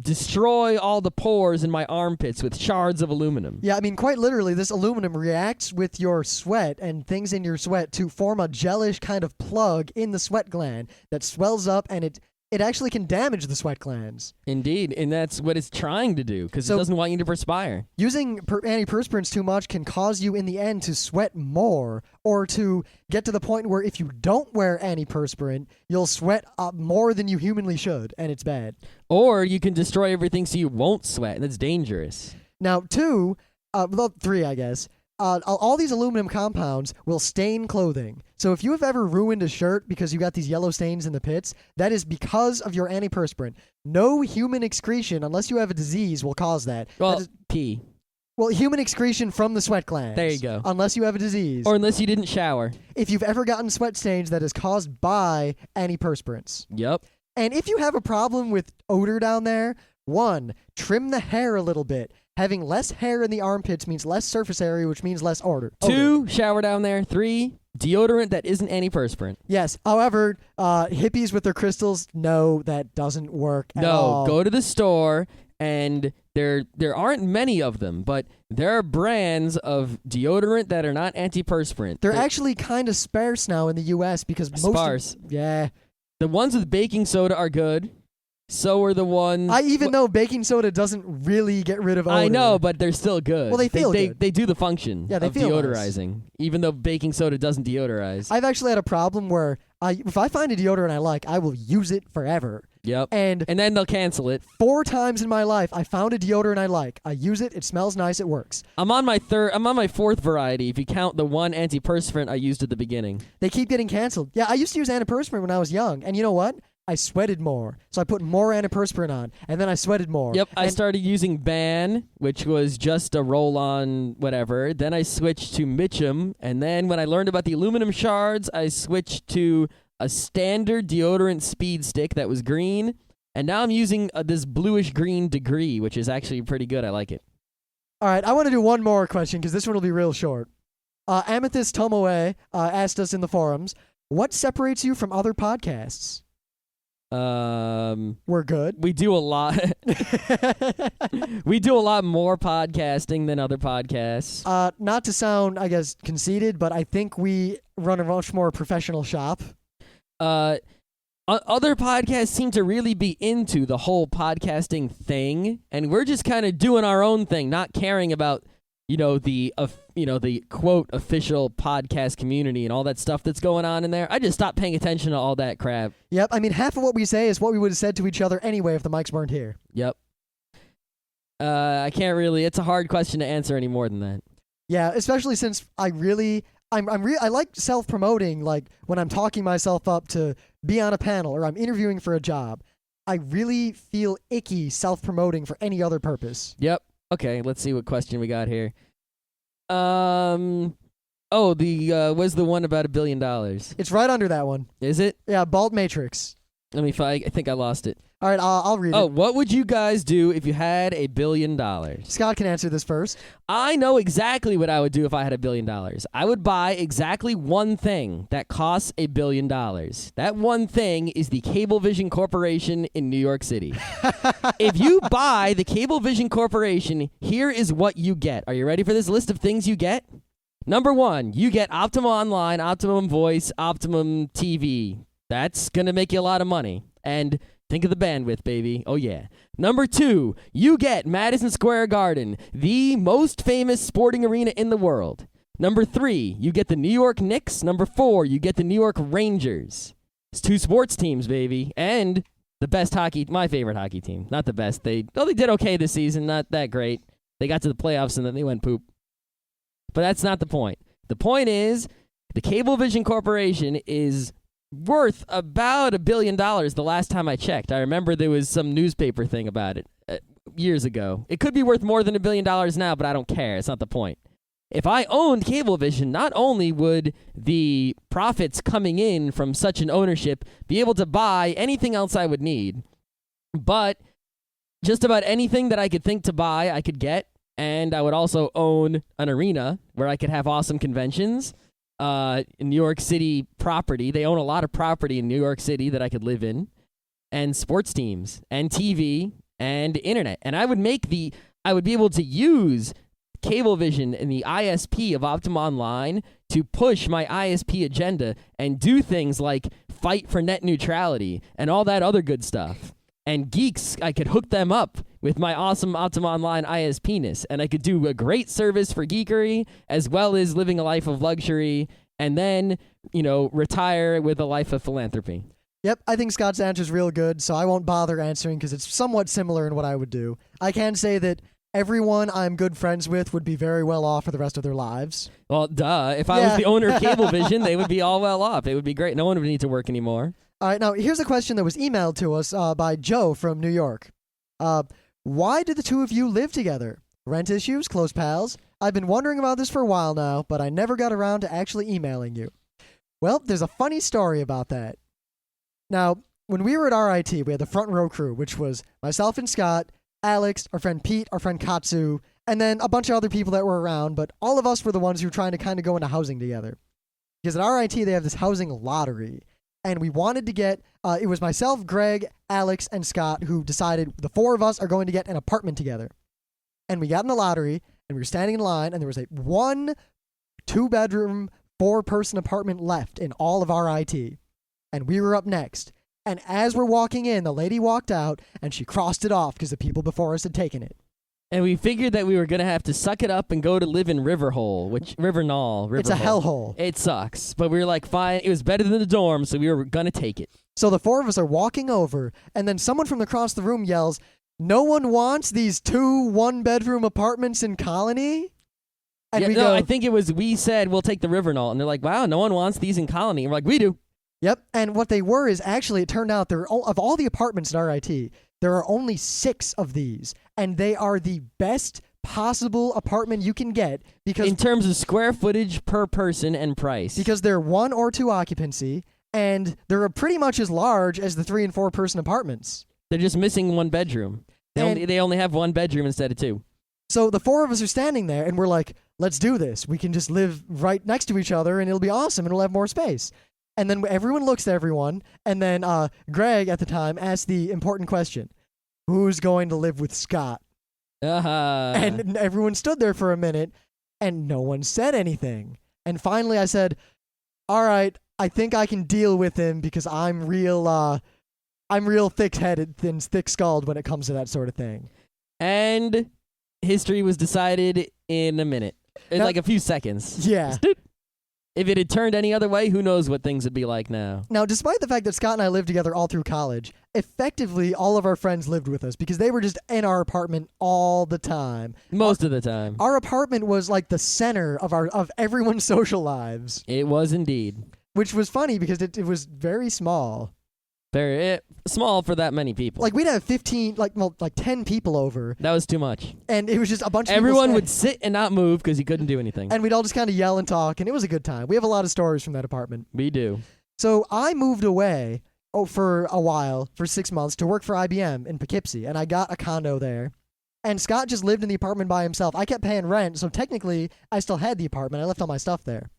destroy all the pores in my armpits with shards of aluminum. Yeah, I mean, quite literally, this aluminum reacts with your sweat and things in your sweat to form a gelish kind of plug in the sweat gland that swells up, and it actually can damage the sweat glands. Indeed, and that's what it's trying to do, because it doesn't want you to perspire. Using antiperspirants too much can cause you in the end to sweat more, or to get to the point where if you don't wear antiperspirant, you'll sweat more than you humanly should, and it's bad. Or you can destroy everything so you won't sweat, and that's dangerous. Now, three, I guess. All these aluminum compounds will stain clothing. So if you have ever ruined a shirt because you got these yellow stains in the pits, that is because of your antiperspirant. No human excretion, unless you have a disease, will cause that. Well, pee. Well, human excretion from the sweat glands. There you go. Unless you have a disease. Or unless you didn't shower. If you've ever gotten sweat stains, that is caused by antiperspirants. Yep. And if you have a problem with odor down there, 1, trim the hair a little bit. Having less hair in the armpits means less surface area, which means less odor. 2, shower down there. 3, deodorant that isn't antiperspirant. Yes. However, hippies with their crystals, no, that doesn't work at all. No, go to the store, and there aren't many of them, but there are brands of deodorant that are not antiperspirant. They're actually kind of sparse now in the U.S. because most The ones with baking soda are good. So are the ones... even though baking soda doesn't really get rid of odor. I know, but they're still good. Well, they feel good. They do the function they of feel deodorizing, nice. even though baking soda doesn't deodorize. I've actually had a problem where if I find a deodorant I like, I will use it forever. Yep. And then they'll cancel it. 4 times in my life, I found a deodorant I like. I use it. It smells nice. It works. I'm on my 4th variety if you count the one antiperspirant I used at the beginning. They keep getting canceled. Yeah, I used to use antiperspirant when I was young. And you know what? I sweated more. So I put more antiperspirant on, and then I sweated more. Yep, I started using Ban, which was just a roll-on whatever. Then I switched to Mitchum, and then when I learned about the aluminum shards, I switched to a standard deodorant speed stick that was green, and now I'm using this bluish-green Degree, which is actually pretty good. I like it. All right, I want to do one more question because this one will be real short. Amethyst Tomoe asked us in the forums, what separates you from other podcasts? We're good. We do a lot. We do a lot more podcasting than other podcasts. Not to sound, I guess, conceited, but I think we run a much more professional shop. Other podcasts seem to really be into the whole podcasting thing, and we're just kind of doing our own thing, not caring about the quote official podcast community and all that stuff that's going on in there. I just stopped paying attention to all that crap. Yep, I mean half of what we say is what we would have said to each other anyway if the mics weren't here. Yep. I can't really. It's a hard question to answer any more than that. Yeah, especially since I like self-promoting, like when I'm talking myself up to be on a panel or I'm interviewing for a job. I really feel icky self-promoting for any other purpose. Yep. Okay, let's see what question we got here. Was the one about $1 billion? It's right under that one. Is it? Yeah, Bald Matrix. Let me find. I think I lost it. All right, I'll read it. Oh, what would you guys do if you had $1 billion? Scott can answer this first. I know exactly what I would do if I had $1 billion. I would buy exactly one thing that costs $1 billion. That one thing is the Cablevision Corporation in New York City. If you buy the Cablevision Corporation, here is what you get. Are you ready for this list of things you get? Number 1, you get Optimum Online, Optimum Voice, Optimum TV. That's going to make you a lot of money. And think of the bandwidth, baby. Oh, yeah. Number 2, you get Madison Square Garden, the most famous sporting arena in the world. Number 3, you get the New York Knicks. Number 4, you get the New York Rangers. It's 2 sports teams, baby. And the best my favorite hockey team. Not the best. They did okay this season. Not that great. They got to the playoffs and then they went poop. But that's not the point. The point is, the Cablevision Corporation is worth about $1 billion the last time I checked. I remember there was some newspaper thing about it years ago. It could be worth more than $1 billion now, but I don't care. It's not the point. If I owned Cablevision, not only would the profits coming in from such an ownership be able to buy anything else I would need, but just about anything that I could think to buy, I could get, and I would also own an arena where I could have awesome conventions. In New York City property. They own a lot of property in New York City that I could live in, and sports teams, and TV, and internet. And I would be able to use Cablevision and the ISP of Optimum Online to push my ISP agenda and do things like fight for net neutrality and all that other good stuff. And geeks, I could hook them up with my awesome Optimum Online ISP-ness, and I could do a great service for geekery as well as living a life of luxury, and then, retire with a life of philanthropy. Yep, I think Scott's answer is real good, so I won't bother answering because it's somewhat similar in what I would do. I can say that everyone I'm good friends with would be very well off for the rest of their lives. Well, duh. If I was the owner of Cablevision, they would be all well off. It would be great. No one would need to work anymore. All right, now here's a question that was emailed to us by Joe from New York. Why do the two of you live together? Rent issues, close pals? I've been wondering about this for a while now, but I never got around to actually emailing you. Well, there's a funny story about that. Now, when we were at RIT, we had the front row crew, which was myself and Scott, Alex, our friend Pete, our friend Katsu, and then a bunch of other people that were around, but all of us were the ones who were trying to kind of go into housing together. Because at RIT, they have this housing lottery. And we wanted to get, it was myself, Greg, Alex, and Scott who decided the 4 of us are going to get an apartment together. And we got in the lottery, and we were standing in line, and there was a 1 2-bedroom, 4-person apartment left in all of RIT. And we were up next. And as we're walking in, the lady walked out, and she crossed it off because the people before us had taken it. And we figured that we were going to have to suck it up and go to live in Riverhole, which Riverhole. It's a hellhole. It sucks. But we were like, fine. It was better than the dorm, so we were going to take it. So the four of us are walking over, and then someone from across the room yells, "No one wants these 2 one-bedroom apartments in Colony?" And we go, I think it was we said we'll take the Riverhole, and they're like, wow, no one wants these in Colony. And we're like, we do. Yep. And what they were is actually it turned out of all the apartments at RIT, there are only 6 of these, and they are the best possible apartment you can get because in terms of square footage per person and price. Because they're 1 or 2 occupancy, and they're pretty much as large as the 3 and 4 person apartments. They're just missing 1 bedroom. They only have 1 bedroom instead of 2. So the 4 of us are standing there, and we're like, let's do this. We can just live right next to each other, and it'll be awesome, and we'll have more space. And then everyone looks at everyone, and then Greg at the time asked the important question, who's going to live with Scott? And everyone stood there for a minute, and no one said anything. And finally I said, all right, I think I can deal with him because I'm real thick-headed and thick-skulled when it comes to that sort of thing. And history was decided in a minute. In like a few seconds. Yeah. If it had turned any other way, who knows what things would be like now. Now, despite the fact that Scott and I lived together all through college, effectively all of our friends lived with us because they were just in our apartment all the time. Most of the time. Our apartment was like the center of everyone's social lives. It was indeed. Which was funny because it was very small. Very small for that many people. Like we'd have 10 people over. That was too much. And it was just a bunch of Everyone people would sit and not move because he couldn't do anything. And we'd all just kind of yell and talk, and it was a good time. We have a lot of stories from that apartment. We do. So I moved away for a while, for 6 months, to work for IBM in Poughkeepsie, and I got a condo there. And Scott just lived in the apartment by himself. I kept paying rent, so technically I still had the apartment. I left all my stuff there.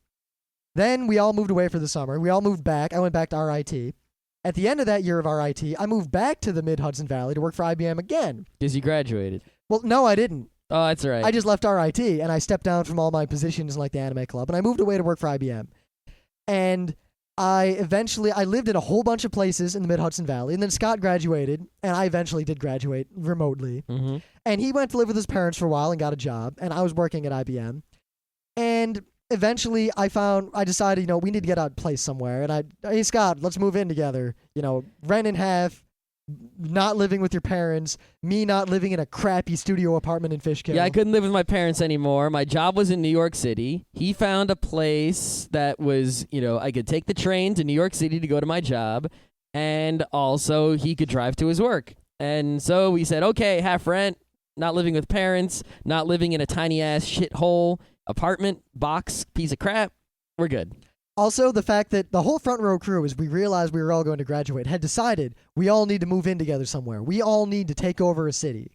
Then we all moved away for the summer. We all moved back. I went back to RIT. At the end of that year of RIT, I moved back to the Mid-Hudson Valley to work for IBM again. Because you graduated. Well, no, I didn't. Oh, that's right. I just left RIT, and I stepped down from all my positions in like the anime club, and I moved away to work for IBM. And I lived in a whole bunch of places in the Mid-Hudson Valley, and then Scott graduated, and I eventually did graduate remotely. Mm-hmm. And he went to live with his parents for a while and got a job, and I was working at IBM. And eventually I decided, we need to get a place somewhere. And hey, Scott, let's move in together. Rent in half, not living with your parents, me not living in a crappy studio apartment in Fishkill. Yeah, I couldn't live with my parents anymore. My job was in New York City. He found a place that was, I could take the train to New York City to go to my job, and also he could drive to his work. And so we said, okay, half rent, not living with parents, not living in a tiny-ass shithole apartment, box, piece of crap, we're good. Also, the fact that the whole front row crew, as we realized we were all going to graduate, had decided we all need to move in together somewhere. We all need to take over a city.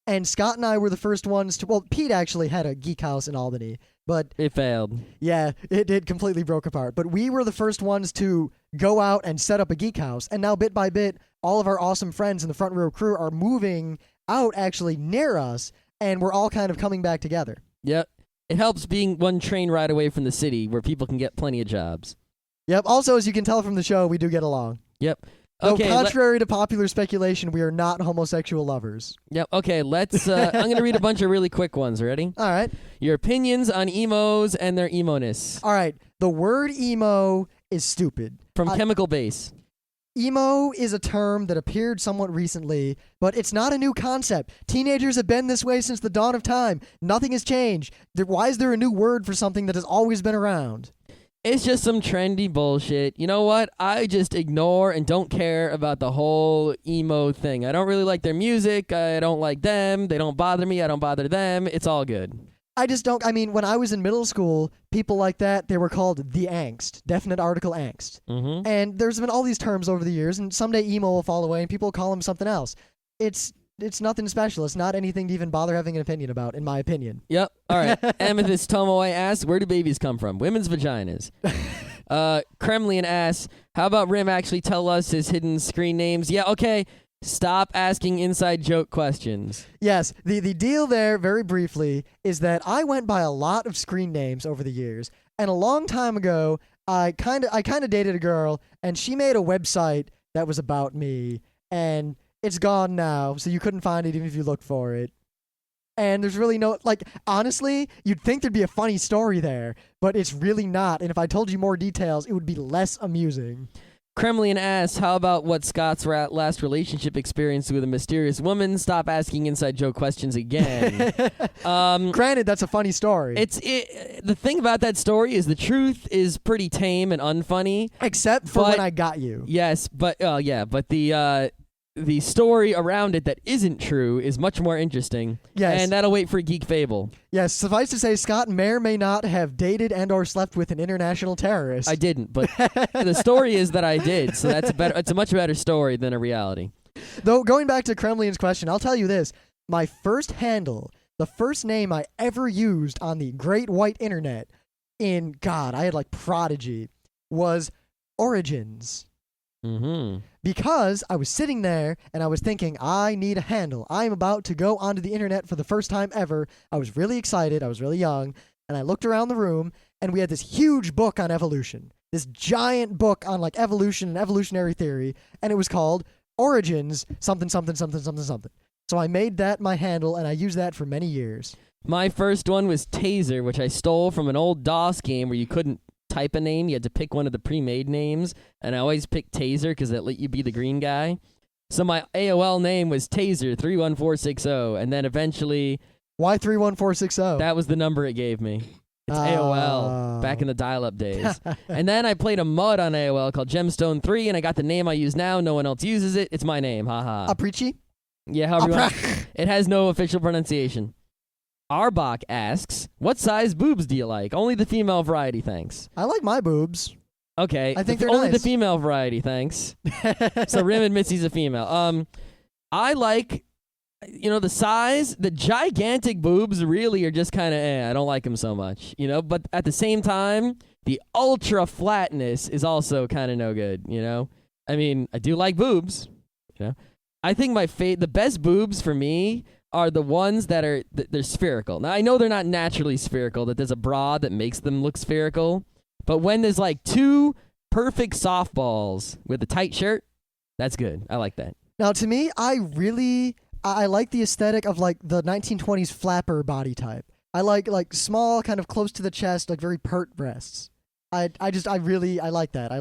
And Scott and I were the first ones to... Well, Pete actually had a geek house in Albany, but... It failed. Yeah, it completely broke apart. But we were the first ones to go out and set up a geek house. And now, bit by bit, all of our awesome friends in the front row crew are moving out actually near us, and we're all kind of coming back together. Yep. It helps being one train ride away from the city where people can get plenty of jobs. Yep. Also, as you can tell from the show, we do get along. Yep. Though contrary to popular speculation, we are not homosexual lovers. Yep. Okay, let's... I'm going to read a bunch of really quick ones. Ready? All right. Your opinions on emos and their emo-ness. All right. The word emo is stupid. From Chemical Base. Emo is a term that appeared somewhat recently, but it's not a new concept. Teenagers have been this way since the dawn of time. Nothing has changed. Why is there a new word for something that has always been around? It's just some trendy bullshit. You know what? I just ignore and don't care about the whole emo thing. I don't really like their music. I don't like them. They don't bother me. I don't bother them. It's all good. I just don't... I mean, when I was in middle school, people like that, they were called the angst. Definite article angst. Mm-hmm. And there's been all these terms over the years, and someday emo will fall away, and people will call them something else. It's nothing special. It's not anything to even bother having an opinion about, in my opinion. Yep. All right. Amethyst Tomoe asks, where do babies come from? Women's vaginas. Kremlin asks, how about Rim actually tell us his hidden screen names? Yeah, okay. Stop asking inside joke questions. Yes, the deal there, very briefly, is that I went by a lot of screen names over the years, and a long time ago, I kind of dated a girl, and she made a website that was about me, and it's gone now, so you couldn't find it even if you looked for it. And there's really no, like, honestly, you'd think there'd be a funny story there, but it's really not. And if I told you more details, it would be less amusing. Kremlin asks, how about what Scott's last relationship experience with a mysterious woman? Stop asking inside joke questions again. Granted, that's a funny story. The thing about that story is the truth is pretty tame and unfunny. Except for when I got you. Yes, but the story around it that isn't true is much more interesting. Yes. And that'll wait for Geek Fable. Yes, suffice to say, Scott may or may not have dated and or slept with an international terrorist. I didn't, but the story is that I did, so it's a much better story than a reality. Though, going back to Kremlin's question, I'll tell you this. My first handle, the first name I ever used on the great white internet I had like Prodigy, was Origins. Mm-hmm. Because I was sitting there and I was thinking, I need a handle. I'm about to go onto the internet for the first time ever. I was really excited. I was really young. And I looked around the room and we had this huge book on evolution. This giant book on like evolution and evolutionary theory. And it was called Origins something, something, something, something, something. So I made that my handle and I used that for many years. My first one was Taser, which I stole from an old DOS game where you couldn't type a name. You had to pick one of the pre-made names, and I always picked Taser because it let you be the green guy. So my AOL name was Taser31460, and then eventually... Why 31460? That was the number it gave me. It's AOL, back in the dial-up days. And then I played a mod on AOL called Gemstone 3, and I got the name I use now. No one else uses it. It's my name, haha. Aprici? Yeah, however you want. It has no official pronunciation. Arbach asks, what size boobs do you like? Only the female variety, thanks. I like my boobs. Okay. I think they're only nice. the female variety, thanks. So Rim admits he's a female. I like, the size. The gigantic boobs really are just kind of I don't like them so much, But at the same time, the ultra flatness is also kind of no good, I mean, I do like boobs, I think the best boobs for me are the ones that are they're spherical. Now, I know they're not naturally spherical, that there's a bra that makes them look spherical, but when there's like two perfect softballs with a tight shirt, that's good. I like that. Now, to me, I like the aesthetic of like the 1920s flapper body type. I like small, kind of close to the chest, like very pert breasts. I like that. I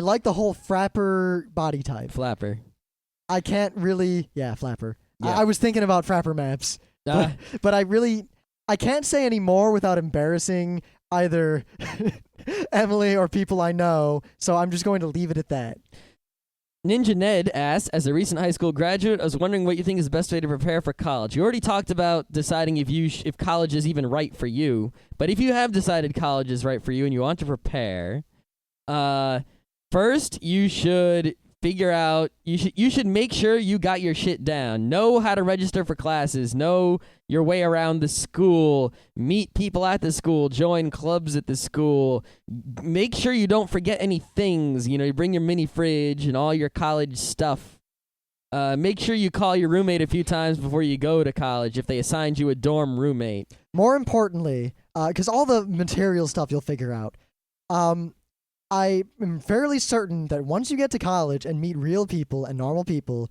like the whole frapper body type. Flapper. I can't really, flapper. Yeah. I was thinking about frapper maps, but I can't say any more without embarrassing either Emily or people I know, so I'm just going to leave it at that. Ninja Ned asks, as a recent high school graduate, I was wondering what you think is the best way to prepare for college. You already talked about deciding if college is even right for you, but if you have decided college is right for you and you want to prepare, first you should figure out, you should make sure you got your shit down. Know how to register for classes. Know your way around the school. Meet people at the school. Join clubs at the school. Make sure you don't forget any things. You bring your mini fridge and all your college stuff. Make sure you call your roommate a few times before you go to college if they assigned you a dorm roommate. More importantly, because all the material stuff you'll figure out, I am fairly certain that once you get to college and meet real people and normal people,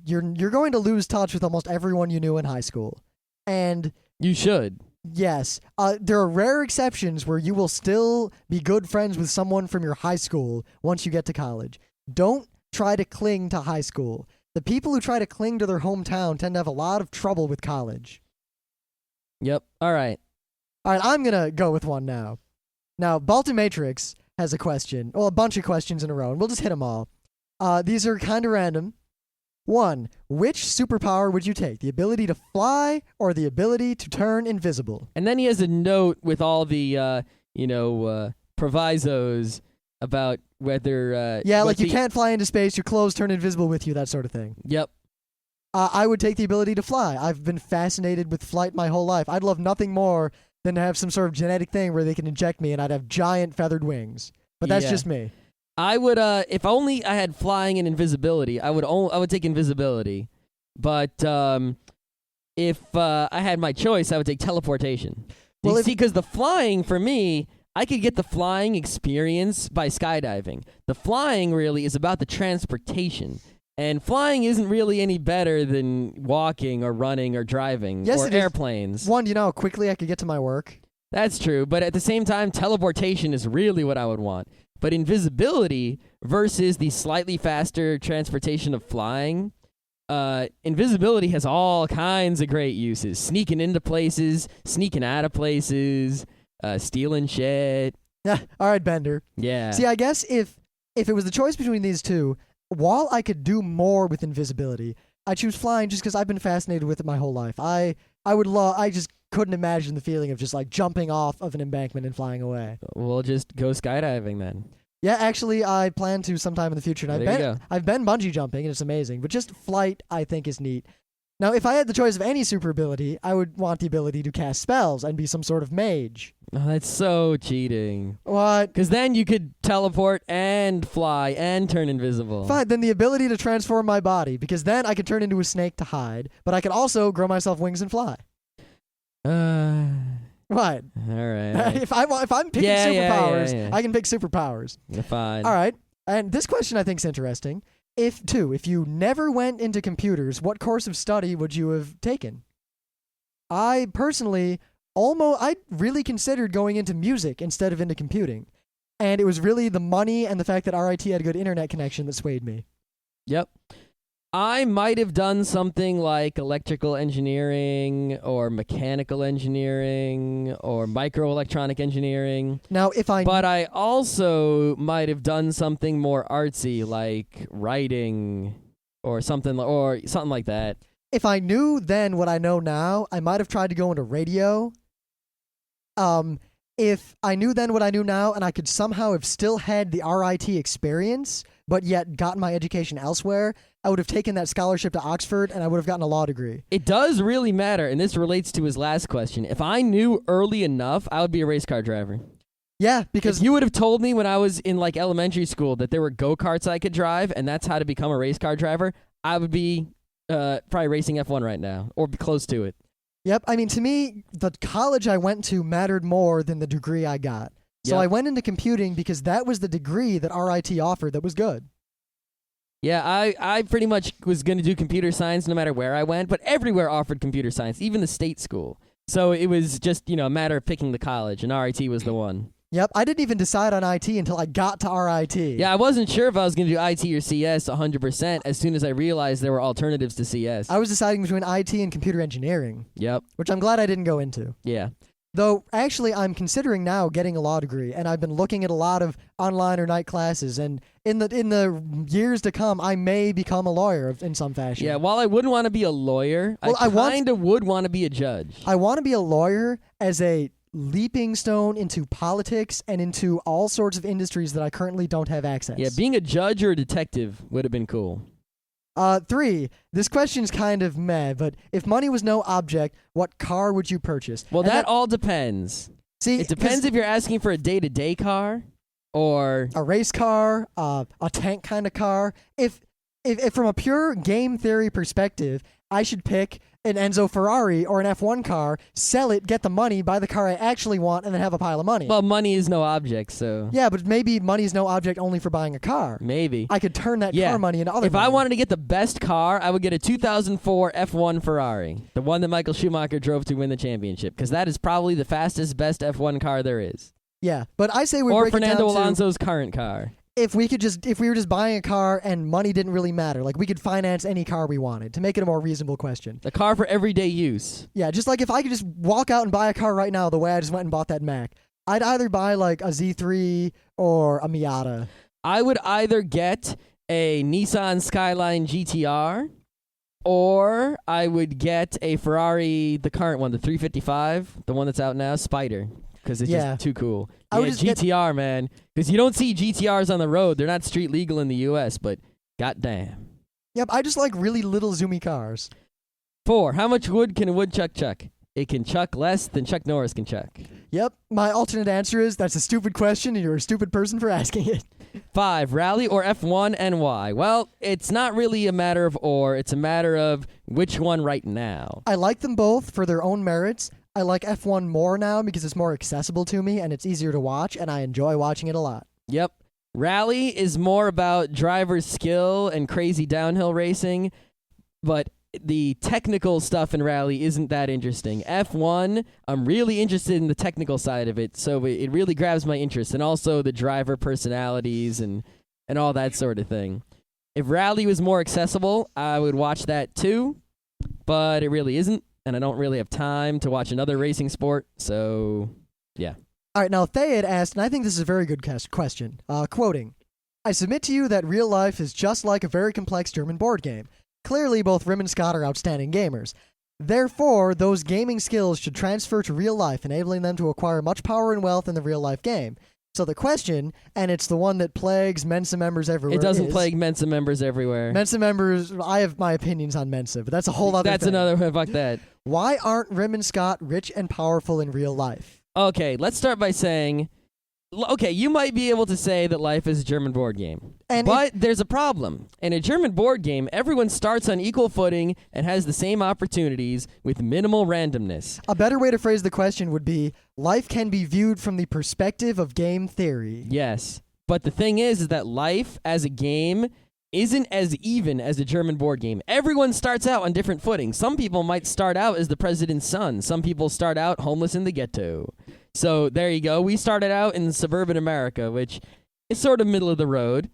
you're going to lose touch with almost everyone you knew in high school. And you should. Yes. There are rare exceptions where you will still be good friends with someone from your high school once you get to college. Don't try to cling to high school. The people who try to cling to their hometown tend to have a lot of trouble with college. Yep. All right, I'm going to go with one now. Now, Baltimore Matrix has a question. Well, a bunch of questions in a row, and we'll just hit them all. These are kind of random. 1. Which superpower would you take? The ability to fly or the ability to turn invisible? And then he has a note with all the, provisos about whether... you can't fly into space, your clothes turn invisible with you, that sort of thing. Yep. I would take the ability to fly. I've been fascinated with flight my whole life. I'd love nothing more than to have some sort of genetic thing where they can inject me and I'd have giant feathered wings. But that's just me. I would, if only I had flying and invisibility, I would take invisibility. But if I had my choice, I would take teleportation. Well, because the flying, for me, I could get the flying experience by skydiving. The flying really is about the transportation. And flying isn't really any better than walking or running or driving Yes, or it is. airplanes. One, you know how quickly I could get to my work? That's true, but at the same time, teleportation is really what I would want. But invisibility versus the slightly faster transportation of flying, invisibility has all kinds of great uses. Sneaking into places, sneaking out of places, stealing shit. Yeah. All right, Bender. Yeah. See, I guess if it was the choice between these two, while I could do more with invisibility, I choose flying just because I've been fascinated with it my whole life. I just couldn't imagine the feeling of just like jumping off of an embankment and flying away. We'll just go skydiving then. Yeah, actually, I plan to sometime in the future. And There you go. I've been bungee jumping, and it's amazing. But just flight, I think, is neat. Now, if I had the choice of any super ability, I would want the ability to cast spells and be some sort of mage. Oh, that's so cheating. What? Because then you could teleport and fly and turn invisible. Fine, then the ability to transform my body, because then I could turn into a snake to hide, but I could also grow myself wings and fly. What? All right. if I'm picking superpowers, I can pick superpowers. Fine. All right. And this question I think is interesting. If you never went into computers, what course of study would you have taken? I personally I really considered going into music instead of into computing. And it was really the money and the fact that RIT had a good internet connection that swayed me. Yep. I might have done something like electrical engineering or mechanical engineering or microelectronic engineering. Now, But I also might have done something more artsy like writing or something like that. If I knew then what I know now, I might have tried to go into radio. If I knew then what I knew now and I could somehow have still had the RIT experience, but yet gotten my education elsewhere, I would have taken that scholarship to Oxford and I would have gotten a law degree. It does really matter, and this relates to his last question. If I knew early enough, I would be a race car driver. Yeah, because if you would have told me when I was in like elementary school that there were go-karts I could drive and that's how to become a race car driver, I would be probably racing F1 right now or be close to it. Yep, I mean, to me, the college I went to mattered more than the degree I got. So Yep. I went into computing because that was the degree that RIT offered that was good. Yeah, I pretty much was going to do computer science no matter where I went, but everywhere offered computer science, even the state school. So it was just, a matter of picking the college, and RIT was the one. Yep, I didn't even decide on IT until I got to RIT. Yeah, I wasn't sure if I was going to do IT or CS 100% as soon as I realized there were alternatives to CS. I was deciding between IT and computer engineering, Yep. which I'm glad I didn't go into. Yeah. Though, actually, I'm considering now getting a law degree, and I've been looking at a lot of online or night classes, and in the years to come, I may become a lawyer in some fashion. Yeah, while I wouldn't want to be a lawyer, Well, I kind of would want to be a judge. I want to be a lawyer as a leaping stone into politics and into all sorts of industries that I currently don't have access. Yeah, being a judge or a detective would have been cool. 3, this question's kind of meh, but if money was no object, what car would you purchase? Well, And that all depends. see, It depends 'cause if you're asking for a day-to-day car or... a race car, a tank kind of car. If from a pure game theory perspective, I should pick an Enzo Ferrari or an F1 car, sell it, get the money, buy the car I actually want, and then have a pile of money. Well, money is no object, so... Yeah, but maybe money is no object only for buying a car. Maybe. I could turn that Yeah. car money into other If money. I wanted to get the best car, I would get a 2004 F1 Ferrari, the one that Michael Schumacher drove to win the championship, because that is probably the fastest, best F1 car there is. Yeah, but I say we Or break Fernando it down to Alonso's current car. if we were just buying a car and money didn't really matter, like we could finance any car we wanted to make it a more reasonable question. A car for everyday use. Yeah, just like if I could just walk out and buy a car right now the way I just went and bought that Mac, I'd either buy like a Z3 or a Miata. I would either get a Nissan Skyline GTR or I would get a Ferrari, the current one, the 355, the one that's out now, Spider, because it's Yeah. just too cool. I would Yeah, just get- GTR, man, because you don't see GTRs on the road. They're not street legal in the U.S., but goddamn. Yep, I just like really little zoomy cars. 4, how much wood can a woodchuck chuck? It can chuck less than Chuck Norris can chuck. Yep, my alternate answer is that's a stupid question and you're a stupid person for asking it. 5, rally or F1 and why? Well, it's not really a matter of or, it's a matter of which one right now. I like them both for their own merits. I like F1 more now because it's more accessible to me and it's easier to watch and I enjoy watching it a lot. Yep. Rally is more about driver skill and crazy downhill racing, but the technical stuff in Rally isn't that interesting. F1, I'm really interested in the technical side of it, so it really grabs my interest, and also the driver personalities and all that sort of thing. If Rally was more accessible, I would watch that too, but it really isn't, and I don't really have time to watch another racing sport, so yeah. All right, now Thay had asked, and I think this is a very good question, quoting, "I submit to you that real life is just like a very complex German board game. Clearly, both Rim and Scott are outstanding gamers. Therefore, those gaming skills should transfer to real life, enabling them to acquire much power and wealth in the real-life game." So the question, and it's the one that plagues Mensa members everywhere. It doesn't plague Mensa members everywhere. Mensa members, I have my opinions on Mensa, but that's a whole other thing. That's another one, fuck that. Why aren't Rim and Scott rich and powerful in real life? Okay, let's start by saying, okay, you might be able to say that life is a German board game. But there's a problem. In a German board game, everyone starts on equal footing and has the same opportunities with minimal randomness. A better way to phrase the question would be, life can be viewed from the perspective of game theory. Yes, but the thing is that life as a game isn't as even as a German board game. Everyone starts out on different footing. Some people might start out as the president's son. Some people start out homeless in the ghetto. So there you go. We started out in suburban America, which is sort of middle of the road.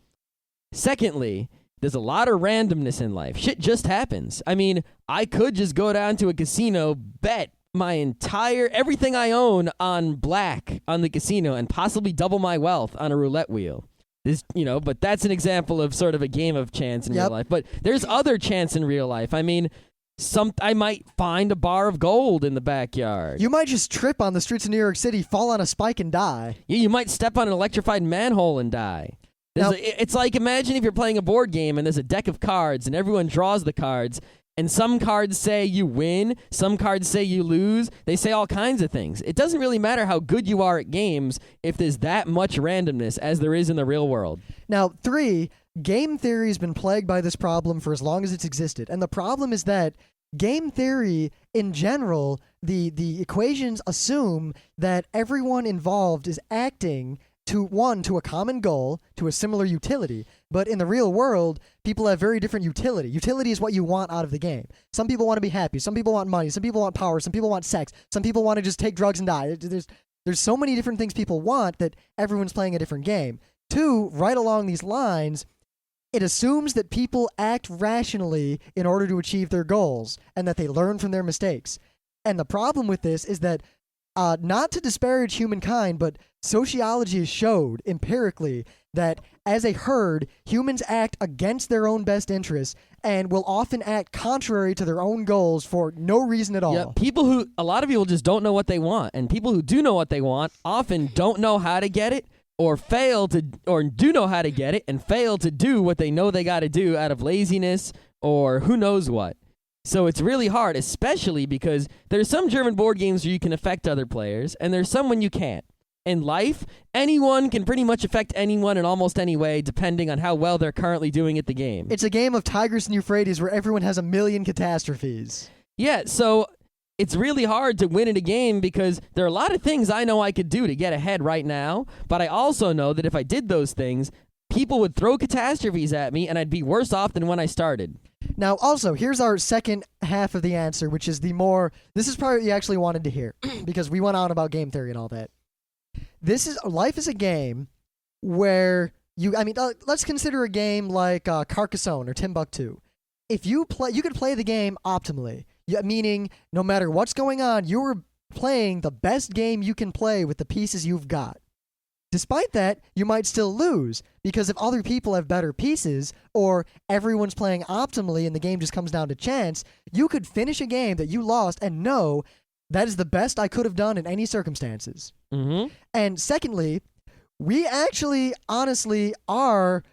Secondly, there's a lot of randomness in life. Shit just happens. I mean, I could just go down to a casino, bet my everything I own on black on the casino, and possibly double my wealth on a roulette wheel. But that's an example of sort of a game of chance in real life. But there's other chance in real life. I mean, I might find a bar of gold in the backyard. You might just trip on the streets of New York City, fall on a spike, and die. Yeah, you might step on an electrified manhole and die. It's like, imagine if you're playing a board game and there's a deck of cards and everyone draws the cards, and some cards say you win, some cards say you lose. They say all kinds of things. It doesn't really matter how good you are at games if there's that much randomness as there is in the real world. Now, 3, game theory has been plagued by this problem for as long as it's existed. And the problem is that game theory, in general, the equations assume that everyone involved is acting to a common goal, to a similar utility. But in the real world, people have very different utility. Utility is what you want out of the game. Some people want to be happy. Some people want money. Some people want power. Some people want sex. Some people want to just take drugs and die. There's so many different things people want that everyone's playing a different game. 2, right along these lines, it assumes that people act rationally in order to achieve their goals and that they learn from their mistakes. And the problem with this is that, not to disparage humankind, but sociology has showed empirically that as a herd, humans act against their own best interests and will often act contrary to their own goals for no reason at all. Yeah, a lot of people just don't know what they want, and people who do know what they want often don't know how to get it, or do know how to get it and fail to do what they know they got to do out of laziness or who knows what. So it's really hard, especially because there's some German board games where you can affect other players, and there's some when you can't. In life, anyone can pretty much affect anyone in almost any way, depending on how well they're currently doing at the game. It's a game of Tigris and Euphrates where everyone has a million catastrophes. Yeah, so it's really hard to win at a game because there are a lot of things I know I could do to get ahead right now, but I also know that if I did those things, people would throw catastrophes at me, and I'd be worse off than when I started. Now, also, here's our second half of the answer, which is this is probably what you actually wanted to hear, because we went on about game theory and all that. Life is a game where let's consider a game like Carcassonne or Timbuktu. If you could play the game optimally, meaning no matter what's going on, you're playing the best game you can play with the pieces you've got. Despite that, you might still lose, because if other people have better pieces, or everyone's playing optimally and the game just comes down to chance, you could finish a game that you lost and know that is the best I could have done in any circumstances. Mm-hmm. And secondly, we actually, honestly, are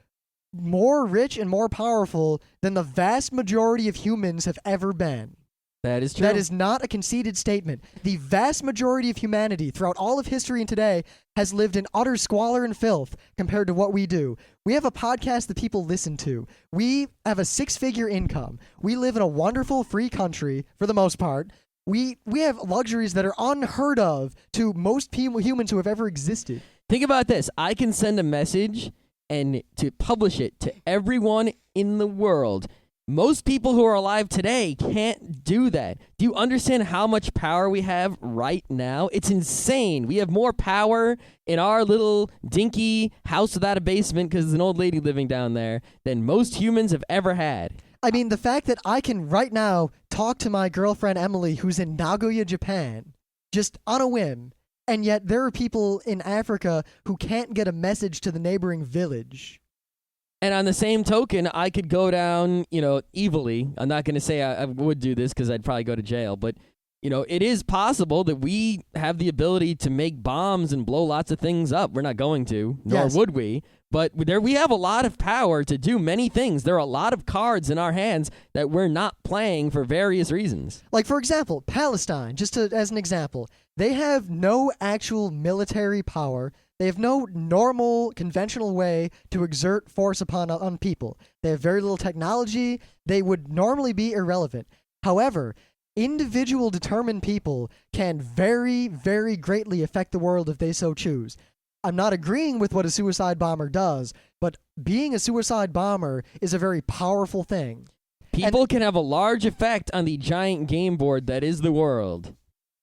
more rich and more powerful than the vast majority of humans have ever been. That is true. That is not a conceited statement. The vast majority of humanity throughout all of history and today has lived in utter squalor and filth compared to what we do. We have a podcast that people listen to. We have a 6-figure income. We live in a wonderful free country for the most part. We have luxuries that are unheard of to most humans who have ever existed. Think about this. I can send a message and to publish it to everyone in the world. Most people who are alive today can't do that. Do you understand how much power we have right now? It's insane. We have more power in our little dinky house without a basement because there's an old lady living down there than most humans have ever had. I mean, the fact that I can right now talk to my girlfriend Emily, who's in Nagoya, Japan, just on a whim, and yet there are people in Africa who can't get a message to the neighboring village. And on the same token, I could go down, evilly. I'm not going to say I would do this because I'd probably go to jail. But, it is possible that we have the ability to make bombs and blow lots of things up. We're not going to, nor Yes. would we. But we have a lot of power to do many things. There are a lot of cards in our hands that we're not playing for various reasons. Like, for example, Palestine, as an example, they have no actual military power. They have no normal, conventional way to exert force on people. They have very little technology. They would normally be irrelevant. However, individual determined people can very, very greatly affect the world if they so choose. I'm not agreeing with what a suicide bomber does, but being a suicide bomber is a very powerful thing. People can have a large effect on the giant game board that is the world.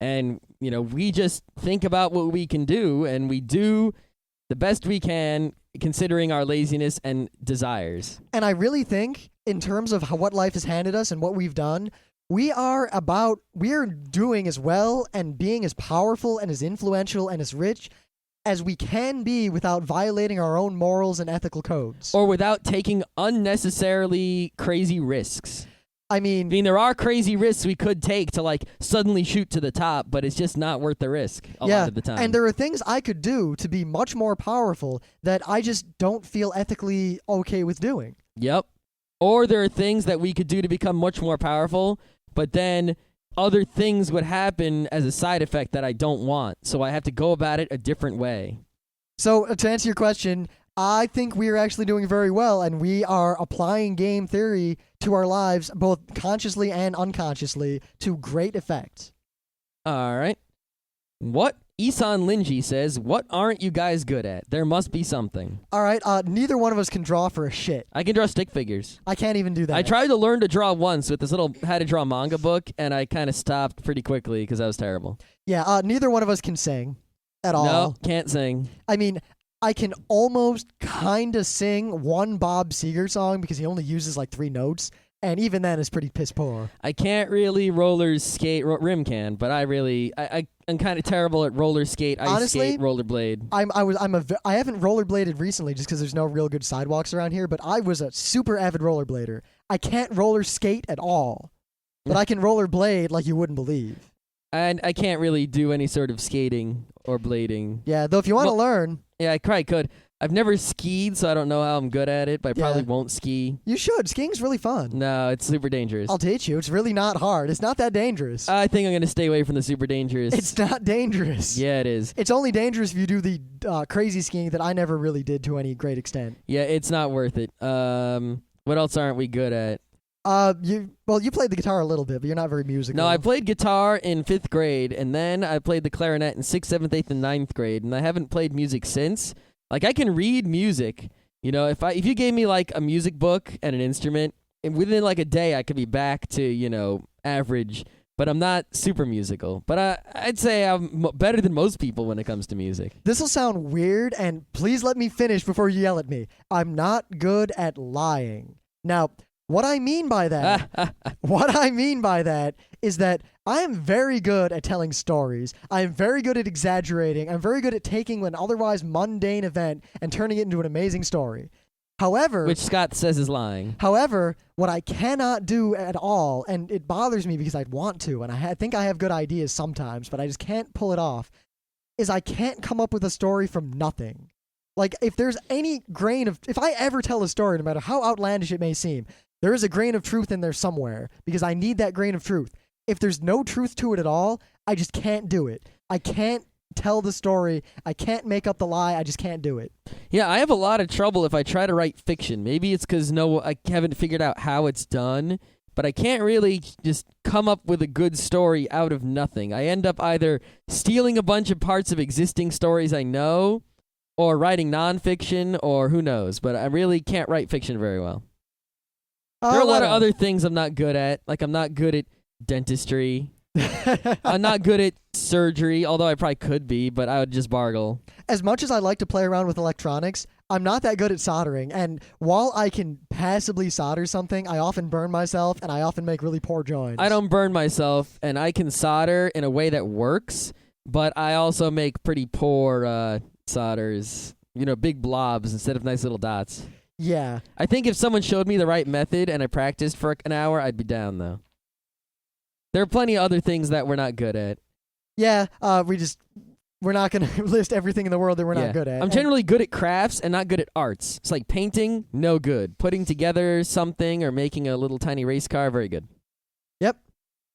And, we just think about what we can do, and we do the best we can considering our laziness and desires. And I really think, in terms of what life has handed us and what we've done, we are doing as well and being as powerful and as influential and as rich as we can be without violating our own morals and ethical codes. Or without taking unnecessarily crazy risks. I mean, there are crazy risks we could take to, suddenly shoot to the top, but it's just not worth the risk a lot of the time. And there are things I could do to be much more powerful that I just don't feel ethically okay with doing. Yep. Or there are things that we could do to become much more powerful, but then other things would happen as a side effect that I don't want, so I have to go about it a different way. So, to answer your question, I think we are actually doing very well, and we are applying game theory to our lives, both consciously and unconsciously, to great effect. All right. What Isan Linji says, what aren't you guys good at? There must be something. All right, neither one of us can draw for a shit. I can draw stick figures. I can't even do that. I tried to learn to draw once with this little how to draw manga book, and I kind of stopped pretty quickly because I was terrible. Yeah, neither one of us can sing at all. No, can't sing. I mean, I can almost kind of sing one Bob Seger song because he only uses 3 notes, and even then it's pretty piss poor. I can't really roller skate. Rim can, but I'm kind of terrible at roller skate, ice skate, rollerblade. I haven't rollerbladed recently just because there's no real good sidewalks around here, but I was a super avid rollerblader. I can't roller skate at all, but I can rollerblade like you wouldn't believe. And I can't really do any sort of skating or blading. Yeah, though if you want to learn. Yeah, I probably could. I've never skied, so I don't know how I'm good at it, but I probably won't ski. You should. Skiing's really fun. No, it's super dangerous. I'll teach you. It's really not hard. It's not that dangerous. I think I'm going to stay away from the super dangerous. It's not dangerous. Yeah, it is. It's only dangerous if you do the crazy skiing that I never really did to any great extent. Yeah, it's not worth it. What else aren't we good at? You played the guitar a little bit, but you're not very musical. No, I played guitar in 5th grade, and then I played the clarinet in 6th, 7th, 8th, and 9th grade, and I haven't played music since. I can read music. If you gave me a music book and an instrument, and within a day I could be back to, average, but I'm not super musical. But I'd say I'm better than most people when it comes to music. This will sound weird, and please let me finish before you yell at me. I'm not good at lying. Now, what I mean by that is that I am very good at telling stories. I am very good at exaggerating. I'm very good at taking an otherwise mundane event and turning it into an amazing story. However, which Scott says is lying. However, what I cannot do at all, and it bothers me because I'd want to, and I think I have good ideas sometimes, but I just can't pull it off, is I can't come up with a story from nothing. If there's any grain of, if I ever tell a story, no matter how outlandish it may seem, there is a grain of truth in there somewhere because I need that grain of truth. If there's no truth to it at all, I just can't do it. I can't tell the story. I can't make up the lie. I just can't do it. Yeah, I have a lot of trouble if I try to write fiction. Maybe it's because I haven't figured out how it's done, but I can't really just come up with a good story out of nothing. I end up either stealing a bunch of parts of existing stories I know, or writing nonfiction, or who knows. But I really can't write fiction very well. There are a lot of other things I'm not good at. Like I'm not good at dentistry. I'm not good at surgery, although I probably could be, but I would just bargle. As much as I like to play around with electronics, I'm not that good at soldering. And while I can passably solder something, I often burn myself and I often make really poor joints. I don't burn myself, and I can solder in a way that works, but I also make pretty poor solders. You know, big blobs instead of nice little dots. Yeah. I think if someone showed me the right method and I practiced for an hour, I'd be down, though. There are plenty of other things that we're not good at. Yeah, we're not going to list everything in the world that we're not good at. I'm generally good at crafts and not good at arts. It's like painting, no good. Putting together something or making a little tiny race car, very good. Yep.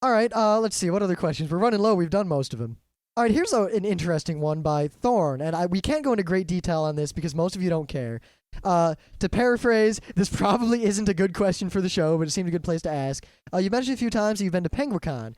All right, let's see. What other questions? We're running low. We've done most of them. All right, here's an interesting one by Thorn, and we can't go into great detail on this because most of you don't care. To paraphrase, this probably isn't a good question for the show, but it seemed a good place to ask. You mentioned a few times that you've been to PenguinCon.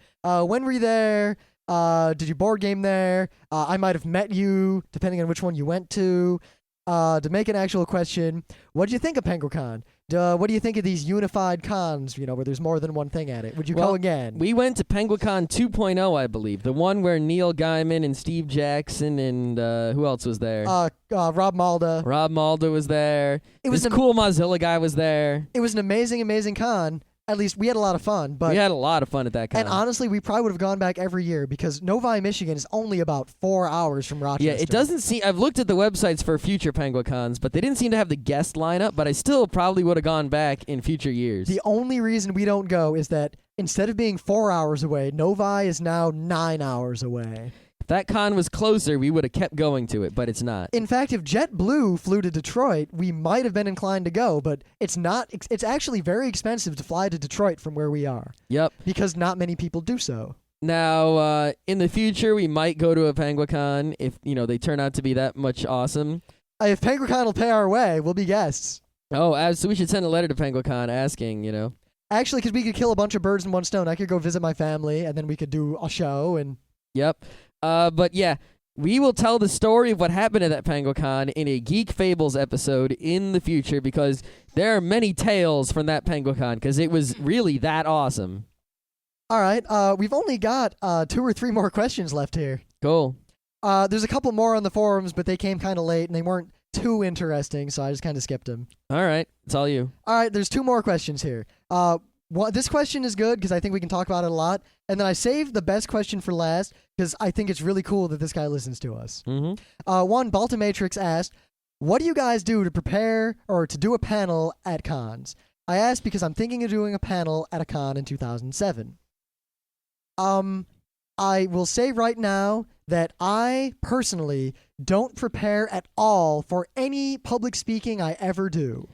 When were you there? Did you board game there? I might have met you, depending on which one you went to. To make an actual question, what did you think of PenguinCon? What do you think of these unified cons, where there's more than one thing at it? Would you go again? We went to PenguinCon 2.0, I believe. The one where Neil Gaiman and Steve Jackson and who else was there? Rob Malda. Rob Malda was there. This cool Mozilla guy was there. It was an amazing, amazing con. At least we had a lot of fun. But we had a lot of fun at that con. And honestly, we probably would have gone back every year because Novi, Michigan is only about 4 hours from Rochester. Yeah, it doesn't seem... I've looked at the websites for future PenguinCons, but they didn't seem to have the guest lineup, but I still probably would have gone back in future years. The only reason we don't go is that instead of being 4 hours away, Novi is now 9 hours away. If that con was closer, we would have kept going to it, but it's not. In fact, if JetBlue flew to Detroit, we might have been inclined to go, but it's not. It's actually very expensive to fly to Detroit from where we are. Yep. Because not many people do so. Now, in the future, we might go to a PenguinCon if, they turn out to be that much awesome. If PenguinCon will pay our way, we'll be guests. Oh, so we should send a letter to PenguinCon asking, Actually, because we could kill a bunch of birds in one stone. I could go visit my family, and then we could do a show. And Yep. But yeah, we will tell the story of what happened at that PenguinCon in a Geek Fables episode in the future because there are many tales from that PenguinCon because it was really that awesome. All right, we've only got 2 or 3 more questions left here. Cool. There's a couple more on the forums, but they came kind of late and they weren't too interesting, so I just kind of skipped them. All right, it's all you. All right, there's 2 more questions here. This question is good because I think we can talk about it a lot. And then I saved the best question for last because I think it's really cool that this guy listens to us. Mm-hmm. One, Baltimatrix asked, what do you guys do to prepare or to do a panel at cons? I asked because I'm thinking of doing a panel at a con in 2007. I will say right now that I personally don't prepare at all for any public speaking I ever do.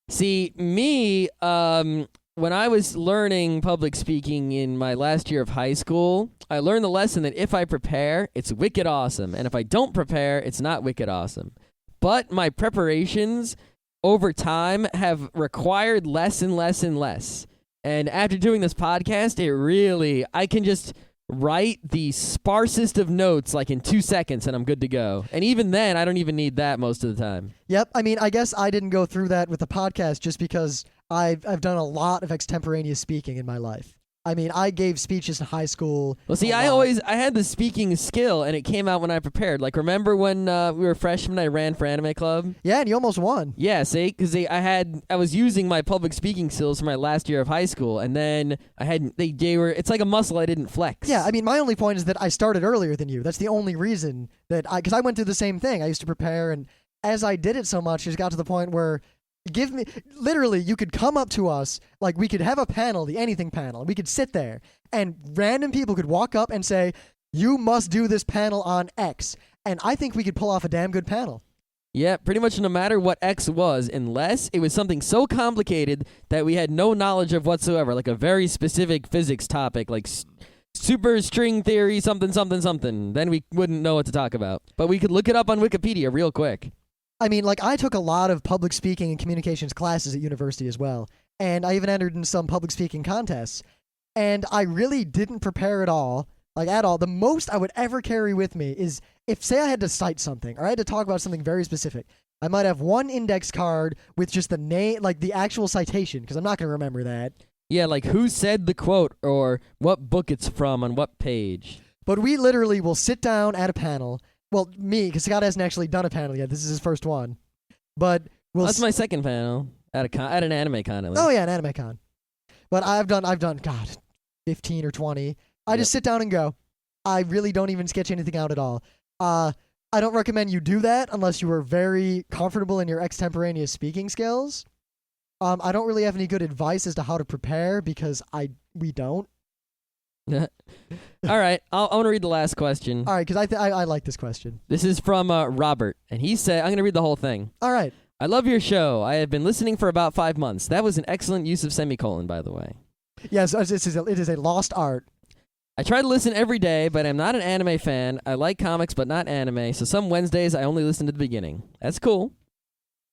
See, me, when I was learning public speaking in my last year of high school, I learned the lesson that if I prepare, it's wicked awesome. And if I don't prepare, it's not wicked awesome. But my preparations over time have required less and less and less. And after doing this podcast, I can just write the sparsest of notes like in 2 seconds and I'm good to go. And even then, I don't even need that most of the time. Yep. I mean, I guess I didn't go through that with the podcast just because I've done a lot of extemporaneous speaking in my life. I mean, I gave speeches in high school. Well, see, I had the speaking skill, and it came out when I prepared. Like, remember when we were freshmen, I ran for Anime Club? Yeah, and you almost won. Yeah, see, because I was using my public speaking skills for my last year of high school, and then it's like a muscle I didn't flex. Yeah, I mean, my only point is that I started earlier than you. That's the only reason because I went through the same thing. I used to prepare, and as I did it so much, it just got to the point where literally, you could come up to us, like we could have a panel, the anything panel, and we could sit there, and random people could walk up and say, you must do this panel on X. And I think we could pull off a damn good panel. Yeah, pretty much no matter what X was, unless it was something so complicated that we had no knowledge of whatsoever, like a very specific physics topic, like super string theory, something, something, something. Then we wouldn't know what to talk about. But we could look it up on Wikipedia real quick. I mean, like, I took a lot of public speaking and communications classes at university as well, and I even entered in some public speaking contests, and I really didn't prepare at all. like at all. The most I would ever carry with me is if, say, I had to cite something or I had to talk about something very specific. I might have one index card with just the name, like the actual citation, because I'm not going to remember that. Yeah, like who said the quote or what book it's from on what page. But we literally will sit down at a panel. Well, me, because Scott hasn't actually done a panel yet. This is his first one. But That's my second panel at an anime con. At least. Oh yeah, an anime con. But I've done God, 15 or 20. I just sit down and go. I really don't even sketch anything out at all. I don't recommend you do that unless you are very comfortable in your extemporaneous speaking skills. I don't really have any good advice as to how to prepare because we don't. All right, I want to read the last question. All right, because I like this question. This is from Robert, and he said, I'm going to read the whole thing. All right. I love your show. I have been listening for about 5 months. That was an excellent use of semicolon, by the way. Yes, it is a lost art. I try to listen every day, but I'm not an anime fan. I like comics, but not anime, so some Wednesdays I only listen to the beginning. That's cool.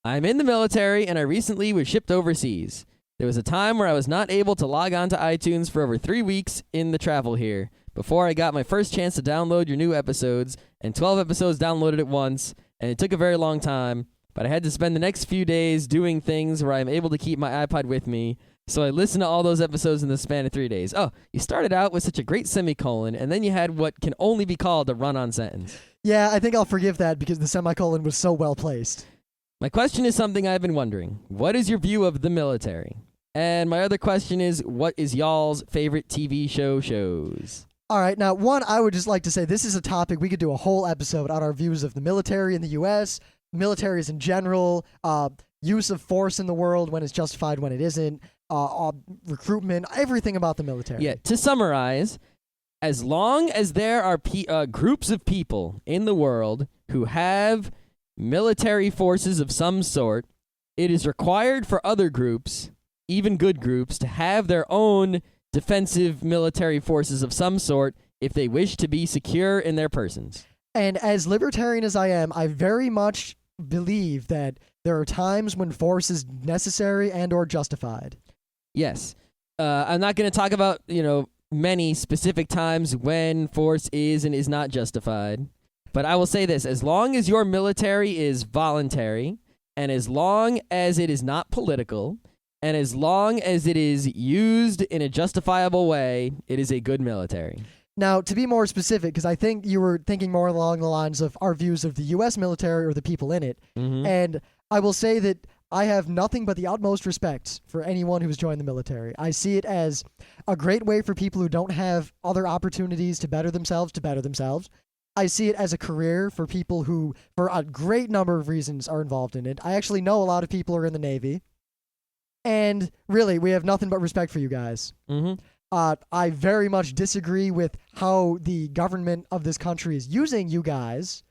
I'm in the military, and I recently was shipped overseas. There was a time where I was not able to log on to iTunes for over 3 weeks in the travel here, before I got my first chance to download your new episodes, and 12 episodes downloaded at once, and it took a very long time, but I had to spend the next few days doing things where I'm able to keep my iPod with me, so I listened to all those episodes in the span of 3 days. Oh, you started out with such a great semicolon, and then you had what can only be called a run-on sentence. Yeah, I think I'll forgive that because the semicolon was so well placed. My question is something I've been wondering. What is your view of the military? And my other question is, what is y'all's favorite TV shows? All right, now, one, I would just like to say this is a topic we could do a whole episode on our views of the military in the U.S., militaries in general, use of force in the world when it's justified, when it isn't, recruitment, everything about the military. Yeah, to summarize, as long as there are groups of people in the world who have military forces of some sort, it is required for other groups, even good groups, to have their own defensive military forces of some sort if they wish to be secure in their persons. And as libertarian as I am, I very much believe that there are times when force is necessary and or justified. Yes. I'm not going to talk about, many specific times when force is and is not justified. But I will say this, as long as your military is voluntary, and as long as it is not political, and as long as it is used in a justifiable way, it is a good military. Now, to be more specific, because I think you were thinking more along the lines of our views of the U.S. military or the people in it, and I will say that I have nothing but the utmost respect for anyone who's joined the military. I see it as a great way for people who don't have other opportunities to better themselves. I see it as a career for people who, for a great number of reasons, are involved in it. I actually know a lot of people who are in the Navy. And really, we have nothing but respect for you guys. I very much disagree with how the government of this country is using you guys,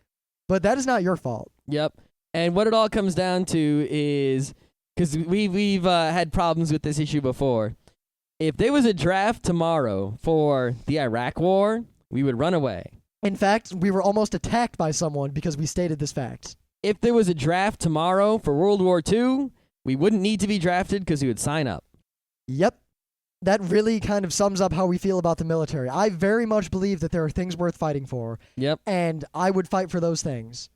but that is not your fault. Yep. And what it all comes down to is, because we've had problems with this issue before, if there was a draft tomorrow for the Iraq War, we would run away. In fact, we were almost attacked by someone because we stated this fact. If there was a draft tomorrow for World War II, we wouldn't need to be drafted because we would sign up. Yep. That really kind of sums up how we feel about the military. I very much believe that there are things worth fighting for. Yep. And I would fight for those things.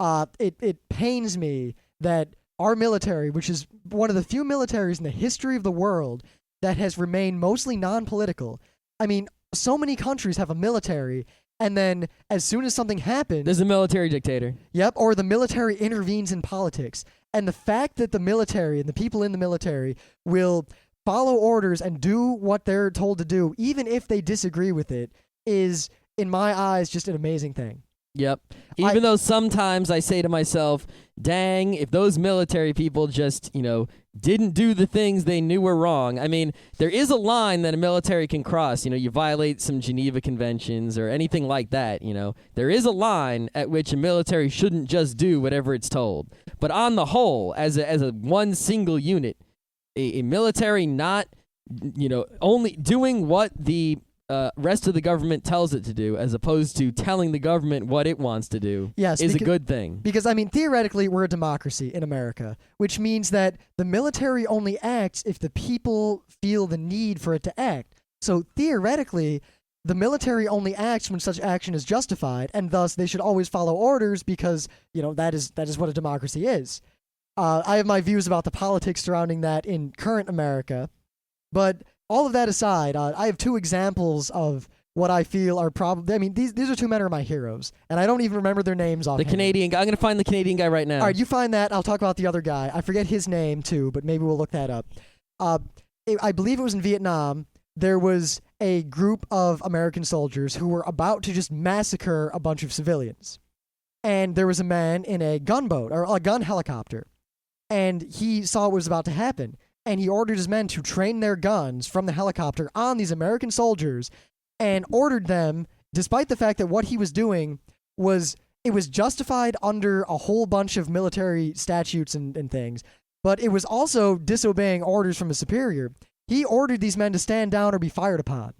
It pains me that our military, which is one of the few militaries in the history of the world that has remained mostly non-political. I mean, so many countries have a military, and then as soon as something happens... There's a military dictator. Yep, or the military intervenes in politics. And the fact that the military and the people in the military will follow orders and do what they're told to do, even if they disagree with it, is, in my eyes, just an amazing thing. Yep. Even though sometimes I say to myself, dang, if those military people just, didn't do the things they knew were wrong. I mean, there is a line that a military can cross. You violate some Geneva Conventions or anything like that, There is a line at which a military shouldn't just do whatever it's told. But on the whole, as a one single unit, a military not, only doing what the rest of the government tells it to do, as opposed to telling the government what it wants to do, is a good thing. Because, theoretically, we're a democracy in America, which means that the military only acts if the people feel the need for it to act. So, theoretically, the military only acts when such action is justified, and thus they should always follow orders because, that is what a democracy is. I have my views about the politics surrounding that in current America, but all of that aside, I have two examples of what I feel are probably. I mean, these are two men who are my heroes, and I don't even remember their names offhand. The Canadian guy. I'm going to find the Canadian guy right now. All right, you find that. I'll talk about the other guy. I forget his name, too, but maybe we'll look that up. I believe it was in Vietnam. There was a group of American soldiers who were about to just massacre a bunch of civilians. And there was a man in a gunboat, or a gun helicopter, and he saw what was about to happen. And he ordered his men to train their guns from the helicopter on these American soldiers, and ordered them, despite the fact that what he was doing was justified under a whole bunch of military statutes and things, but it was also disobeying orders from a superior. He ordered these men to stand down or be fired upon.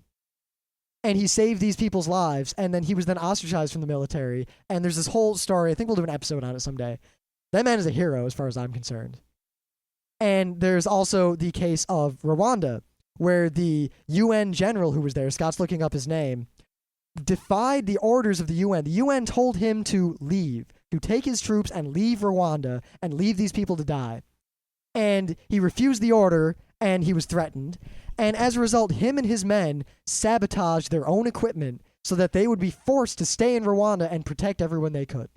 And he saved these people's lives, and then he was then ostracized from the military. And there's this whole story. I think we'll do an episode on it someday. That man is a hero as far as I'm concerned. And there's also the case of Rwanda, where the UN general who was there, Scott's looking up his name, defied the orders of the UN. The UN told him to leave, to take his troops and leave Rwanda and leave these people to die. And he refused the order, and he was threatened. And as a result, him and his men sabotaged their own equipment so that they would be forced to stay in Rwanda and protect everyone they could.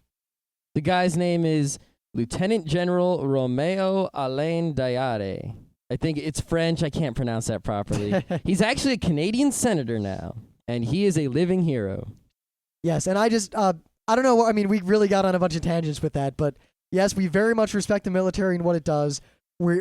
The guy's name is Lieutenant General Romeo Alain Diare. I think it's French. I can't pronounce that properly. He's actually a Canadian senator now, and he is a living hero. Yes, and I don't know. I mean, we really got on a bunch of tangents with that, but yes, we very much respect the military and what it does.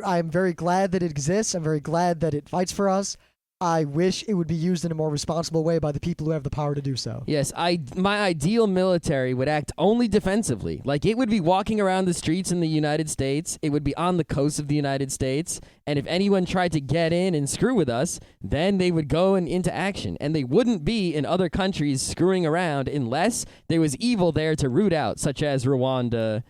I'm very glad that it exists. I'm very glad that it fights for us. I wish it would be used in a more responsible way by the people who have the power to do so. Yes, my ideal military would act only defensively. Like, it would be walking around the streets in the United States. It would be on the coast of the United States. And if anyone tried to get in and screw with us, then they would go into action. And they wouldn't be in other countries screwing around unless there was evil there to root out, such as Rwanda,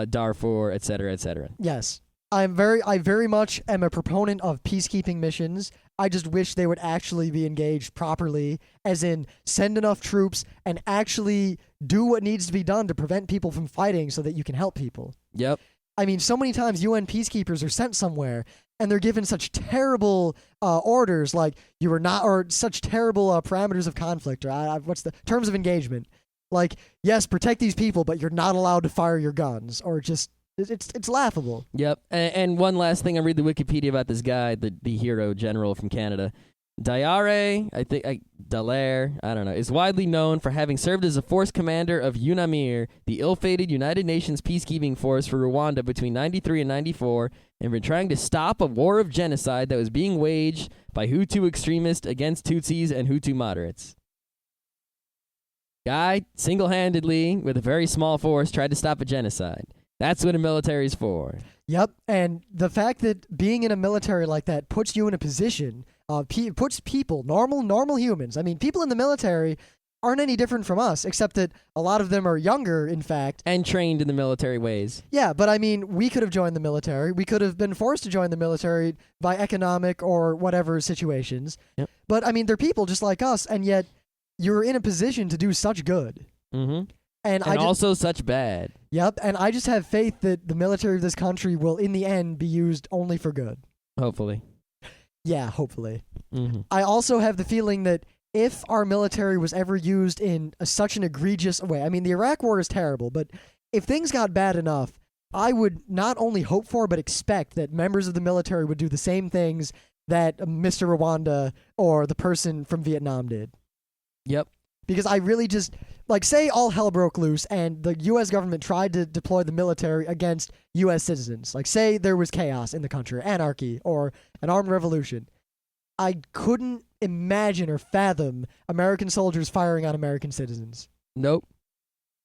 Darfur, etc., etc. Yes. I very much am a proponent of peacekeeping missions. I just wish they would actually be engaged properly, as in send enough troops and actually do what needs to be done to prevent people from fighting so that you can help people. Yep. I mean, so many times UN peacekeepers are sent somewhere and they're given such terrible orders, like you are not, or such terrible parameters of conflict, or what's the terms of engagement? Like, yes, protect these people, but you're not allowed to fire your guns, or just. It's laughable. Yep. And one last thing, I read the Wikipedia about this guy, the hero general from Canada. Dallaire, Dallaire, I don't know, is widely known for having served as a force commander of UNAMIR, the ill-fated United Nations peacekeeping force for Rwanda between 93 and 94, and been trying to stop a war of genocide that was being waged by Hutu extremists against Tutsis and Hutu moderates. Guy, single-handedly, with a very small force, tried to stop a genocide. That's what a military is for. Yep, and the fact that being in a military like that puts you in a position, puts people, normal humans. I mean, people in the military aren't any different from us, except that a lot of them are younger, in fact. And trained in the military ways. Yeah, but I mean, we could have joined the military. We could have been forced to join the military by economic or whatever situations. Yep. But I mean, they're people just like us, and yet you're in a position to do such good. Mm-hmm. And also such bad. Yep, and I just have faith that the military of this country will, in the end, be used only for good. Hopefully. Yeah, hopefully. Mm-hmm. I also have the feeling that if our military was ever used in such an egregious way, I mean, the Iraq War is terrible, but if things got bad enough, I would not only hope for, but expect that members of the military would do the same things that Mr. Rwanda or the person from Vietnam did. Yep. Because I really just, like, say all hell broke loose and the U.S. government tried to deploy the military against U.S. citizens. Like, say there was chaos in the country, anarchy, or an armed revolution. I couldn't imagine or fathom American soldiers firing on American citizens. Nope.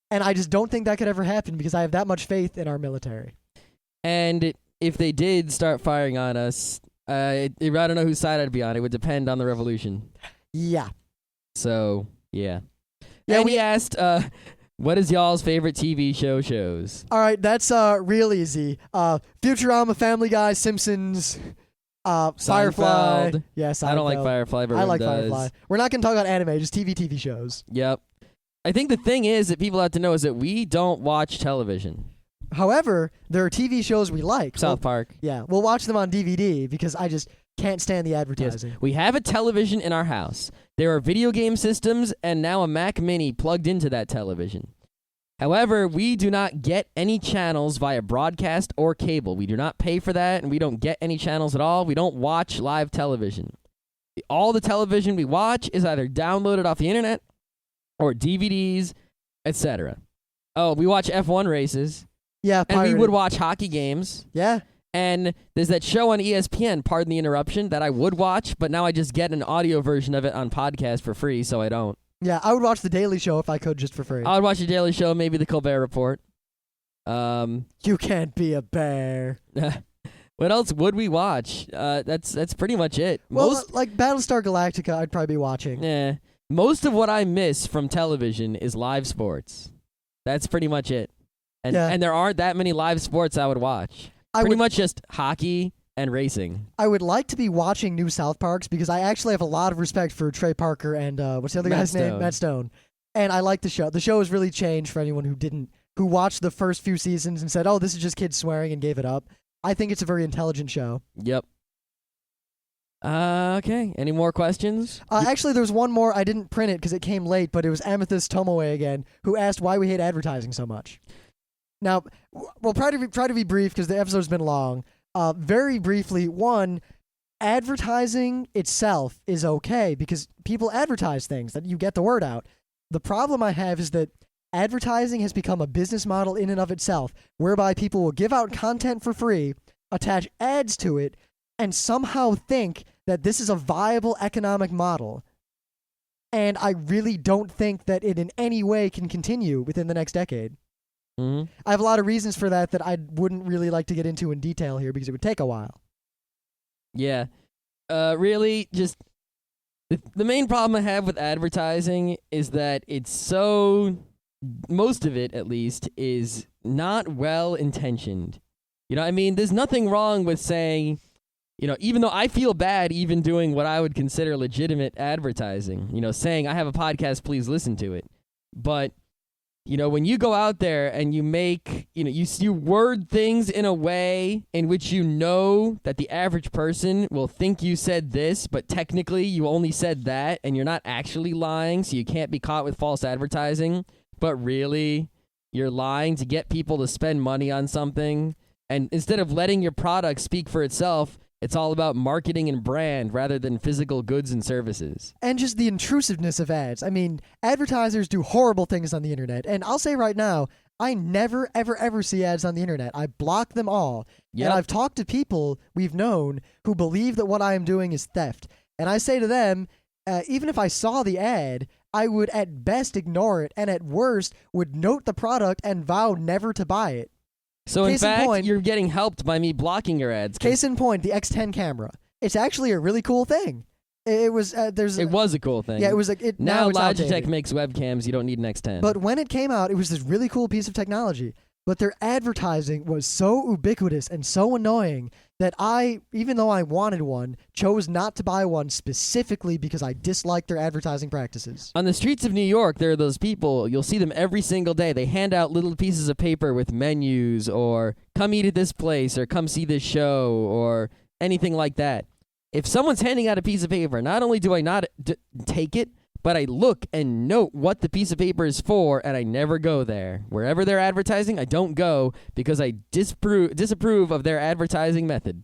And I just don't think that could ever happen because I have that much faith in our military. And if they did start firing on us, I don't know whose side I'd be on. It would depend on the revolution. Yeah. So... yeah. Yeah, and we asked, what is y'all's favorite TV shows? All right, that's real easy. Futurama, Family Guy, Simpsons, Firefly. Seinfeld. Yeah, Seinfeld. I don't like Firefly, but I like does. Firefly. We're not going to talk about anime, just TV shows. Yep. I think the thing is that people have to know is that we don't watch television. However, there are TV shows we like. South Park. Yeah, we'll watch them on DVD because I just can't stand the advertising. Yes. We have a television in our house. There are video game systems and now a Mac Mini plugged into that television. However, we do not get any channels via broadcast or cable. We do not pay for that, and we don't get any channels at all. We don't watch live television. All the television we watch is either downloaded off the internet or DVDs, etc. Oh, we watch F1 races. Yeah, and we would watch hockey games. Yeah. And there's that show on ESPN, pardon the interruption, that I would watch, but now I just get an audio version of it on podcast for free, so I don't. Yeah, I would watch The Daily Show if I could just for free. I would watch The Daily Show, maybe The Colbert Report. You can't be a bear. What else would we watch? That's pretty much it. Well, like Battlestar Galactica, I'd probably be watching. Most of what I miss from television is live sports. That's pretty much it. And there aren't that many live sports I would watch. Pretty much just hockey and racing. I would like to be watching new South Parks because I actually have a lot of respect for Trey Parker and what's the other guy's name? Matt Stone. And I like the show. The show has really changed for anyone who watched the first few seasons and said, "Oh, this is just kids swearing," and gave it up. I think it's a very intelligent show. Yep. Okay. Any more questions? Actually, there's one more. I didn't print it because it came late, but it was Amethyst Tomoe again, who asked why we hate advertising so much. Now, we'll try to be brief because the episode's been long. Very briefly, one, advertising itself is okay because people advertise things, that you get the word out. The problem I have is that advertising has become a business model in and of itself, whereby people will give out content for free, attach ads to it, and somehow think that this is a viable economic model. And I really don't think that it in any way can continue within the next decade. Mm-hmm. I have a lot of reasons for that I wouldn't really like to get into in detail here because it would take a while. Yeah. Really, just the main problem I have with advertising is that it's so, most of it at least, is not well-intentioned. You know what I mean? There's nothing wrong with saying, you know, even though I feel bad even doing what I would consider legitimate advertising, you know, saying I have a podcast, please listen to it. But you know, when you go out there and you make, you know, you word things in a way in which you know that the average person will think you said this, but technically you only said that, and you're not actually lying, so you can't be caught with false advertising, but really you're lying to get people to spend money on something, and instead of letting your product speak for itself, it's all about marketing and brand rather than physical goods and services. And just the intrusiveness of ads. I mean, advertisers do horrible things on the internet. And I'll say right now, I never, ever, ever see ads on the internet. I block them all. Yep. And I've talked to people we've known who believe that what I am doing is theft. And I say to them, even if I saw the ad, I would at best ignore it. And at worst, would note the product and vow never to buy it. So in fact, you're getting helped by me blocking your ads. Case in point, the X10 camera. It's actually a really cool thing. It was it was a cool thing. Yeah, it was like now it's Logitech outdated. Makes webcams. You don't need an X10. But when it came out, it was this really cool piece of technology. But their advertising was so ubiquitous and so annoying that I, even though I wanted one, chose not to buy one specifically because I disliked their advertising practices. On the streets of New York, there are those people, you'll see them every single day. They hand out little pieces of paper with menus or come eat at this place or come see this show or anything like that. If someone's handing out a piece of paper, not only do I not take it, but I look and note what the piece of paper is for, and I never go there. Wherever they're advertising, I don't go because I disapprove of their advertising method.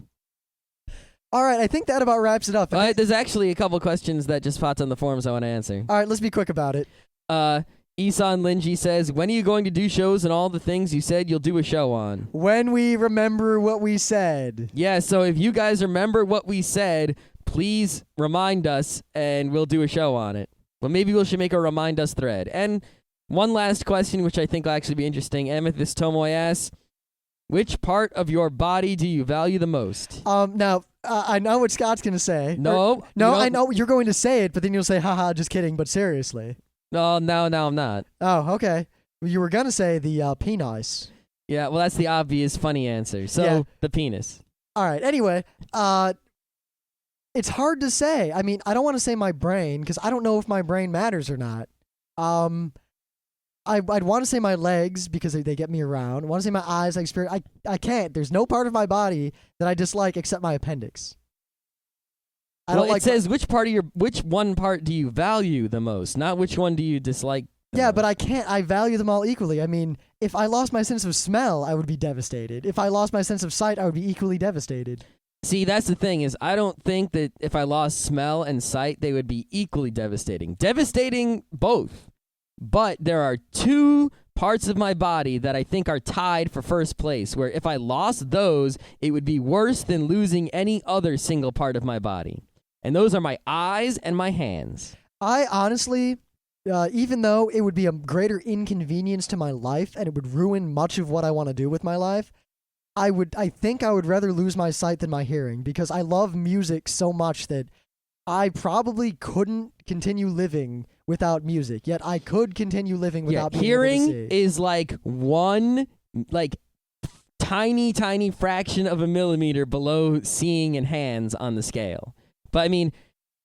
All right, I think that about wraps it up. There's actually a couple questions that just popped on the forums I want to answer. All right, let's be quick about it. Isan Linji says, when are you going to do shows and all the things you said you'll do a show on? When we remember what we said. Yeah, so if you guys remember what we said, please remind us and we'll do a show on it. Well, maybe we should make a remind us thread. And one last question, which I think will actually be interesting. Amethyst Tomoy asks, which part of your body do you value the most? Now, I know what Scott's going to say. No, I know you're going to say it, but then you'll say, haha, just kidding, but seriously. No, I'm not. Oh, okay. You were going to say the penis. Yeah, well, that's the obvious funny answer. So, the penis. All right, anyway, It's hard to say. I mean, I don't want to say my brain because I don't know if my brain matters or not. I'd want to say my legs because they get me around. I want to say my eyes. I can't. There's no part of my body that I dislike except my appendix. It says which one part do you value the most, not which one do you dislike. Yeah, but I can't. I value them all equally. I mean, if I lost my sense of smell, I would be devastated. If I lost my sense of sight, I would be equally devastated. See, that's the thing is I don't think that if I lost smell and sight, they would be equally devastating. Devastating both. But there are two parts of my body that I think are tied for first place, where if I lost those, it would be worse than losing any other single part of my body. And those are my eyes and my hands. I honestly, even though it would be a greater inconvenience to my life and it would ruin much of what I want to do with my life, I think I would rather lose my sight than my hearing because I love music so much that I probably couldn't continue living without music. Yet I could continue living without being hearing able to see. is like one tiny fraction of a millimeter below seeing and hands on the scale. But I mean,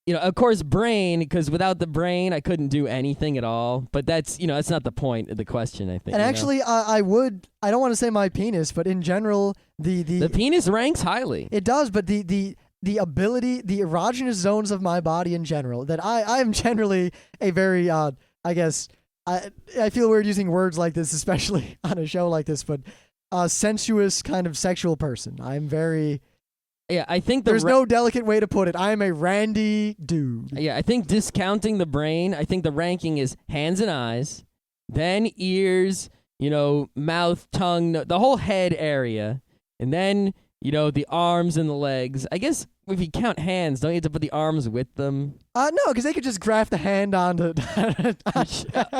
of course, brain, because without the brain, I couldn't do anything at all. But that's not the point of the question, I think. And actually, I don't want to say my penis, but in general, the penis ranks highly. It does, but the ability, the erogenous zones of my body in general, that I am generally a very, I guess, I feel weird using words like this, especially on a show like this, but sensuous kind of sexual person. I'm very... Yeah, I think there's no delicate way to put it. I am a randy dude. Yeah, I think discounting the brain, I think the ranking is hands and eyes, then ears, mouth, tongue, the whole head area, and then, the arms and the legs. I guess if you count hands, don't you have to put the arms with them? No, because they could just graft the hand onto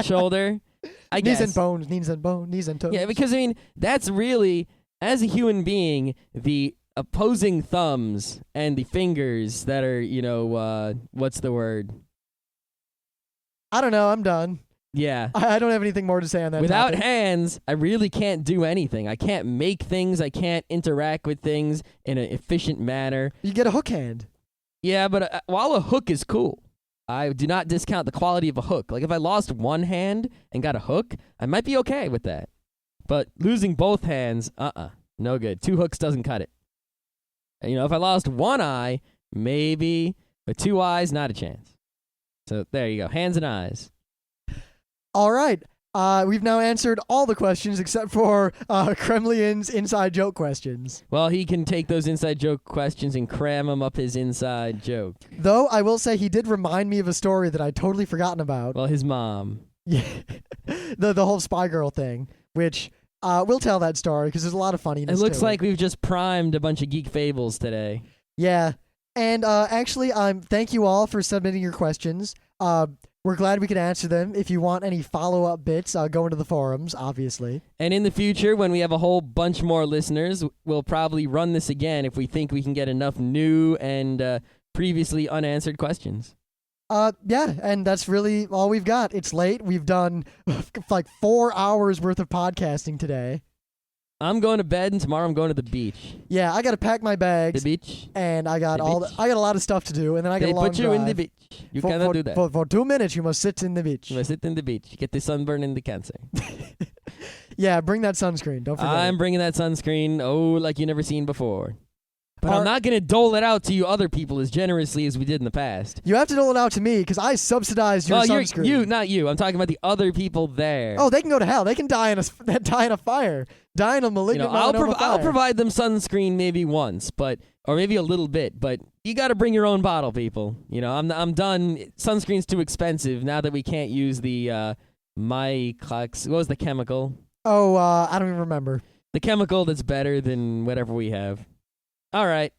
shoulder. I guess. Knees and toes. Yeah, because, that's really, as a human being, the opposing thumbs and the fingers that are, what's the word? I don't know. I'm done. Yeah. I don't have anything more to say on that Without topic. hands, I really can't do anything. I can't make things. I can't interact with things in an efficient manner. You get a hook hand. Yeah, but while a hook is cool, I do not discount the quality of a hook. Like if I lost one hand and got a hook, I might be okay with that. But losing both hands, no good. 2 hooks doesn't cut it. If I lost one eye, maybe, but 2 eyes, not a chance. So there you go, hands and eyes. All right. We've now answered all the questions except for Kremlian's inside joke questions. Well, he can take those inside joke questions and cram them up his inside joke. Though I will say he did remind me of a story that I'd totally forgotten about. Well, his mom. Yeah, the whole spy girl thing, which... we'll tell that story because there's a lot of funniness. It looks like we've just primed a bunch of geek fables today. Yeah, and actually, thank you all for submitting your questions. We're glad we could answer them. If you want any follow-up bits, go into the forums, obviously. And in the future, when we have a whole bunch more listeners, we'll probably run this again if we think we can get enough new and previously unanswered questions. Yeah, and that's really all we've got. It's late. We've done like 4 hours worth of podcasting today. I'm going to bed, and tomorrow I'm going to the beach. Yeah, I got to pack my bags. The beach. And I got I got a lot of stuff to do, and then I got a long drive. They put you in the beach. You cannot do that. For 2 minutes, you must sit in the beach. You must sit in the beach. Get the sunburn and the cancer. Yeah, bring that sunscreen. Don't forget. I'm bringing that sunscreen, like you never seen before. But I'm not going to dole it out to you other people as generously as we did in the past. You have to dole it out to me because I subsidized your sunscreen. You, not you. I'm talking about the other people there. Oh, they can go to hell. They can die in a fire. Die in a malignant fire. I'll provide them sunscreen maybe once, or maybe a little bit. But you got to bring your own bottle, people. I'm done. Sunscreen's too expensive now that we can't use the what was the chemical? Oh, I don't even remember. The chemical that's better than whatever we have. All right.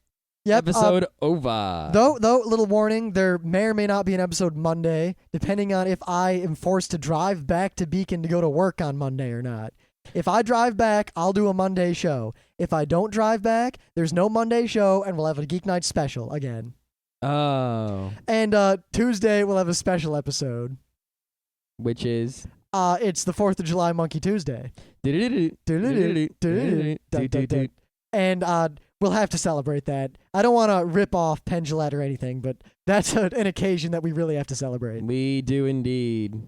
Yep. Episode over. Though, little warning, there may or may not be an episode Monday, depending on if I am forced to drive back to Beacon to go to work on Monday or not. If I drive back, I'll do a Monday show. If I don't drive back, there's no Monday show, and we'll have a Geek Night special again. Oh. And Tuesday, we'll have a special episode. Which is? It's the 4th of July Monkey Tuesday. And we'll have to celebrate that. I don't want to rip off Penn Jillette or anything, but that's an occasion that we really have to celebrate. We do indeed.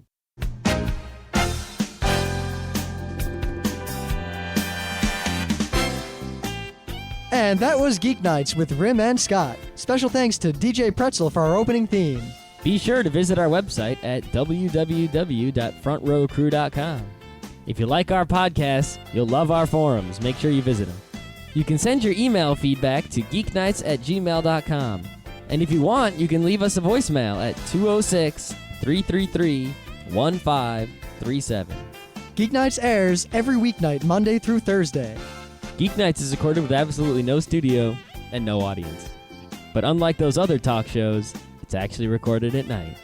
And that was Geek Nights with Rim and Scott. Special thanks to DJ Pretzel for our opening theme. Be sure to visit our website at www.frontrowcrew.com. If you like our podcasts, you'll love our forums. Make sure you visit them. You can send your email feedback to geeknights@gmail.com. And if you want, you can leave us a voicemail at 206-333-1537. Geek Nights airs every weeknight, Monday through Thursday. Geeknights is recorded with absolutely no studio and no audience. But unlike those other talk shows, it's actually recorded at night.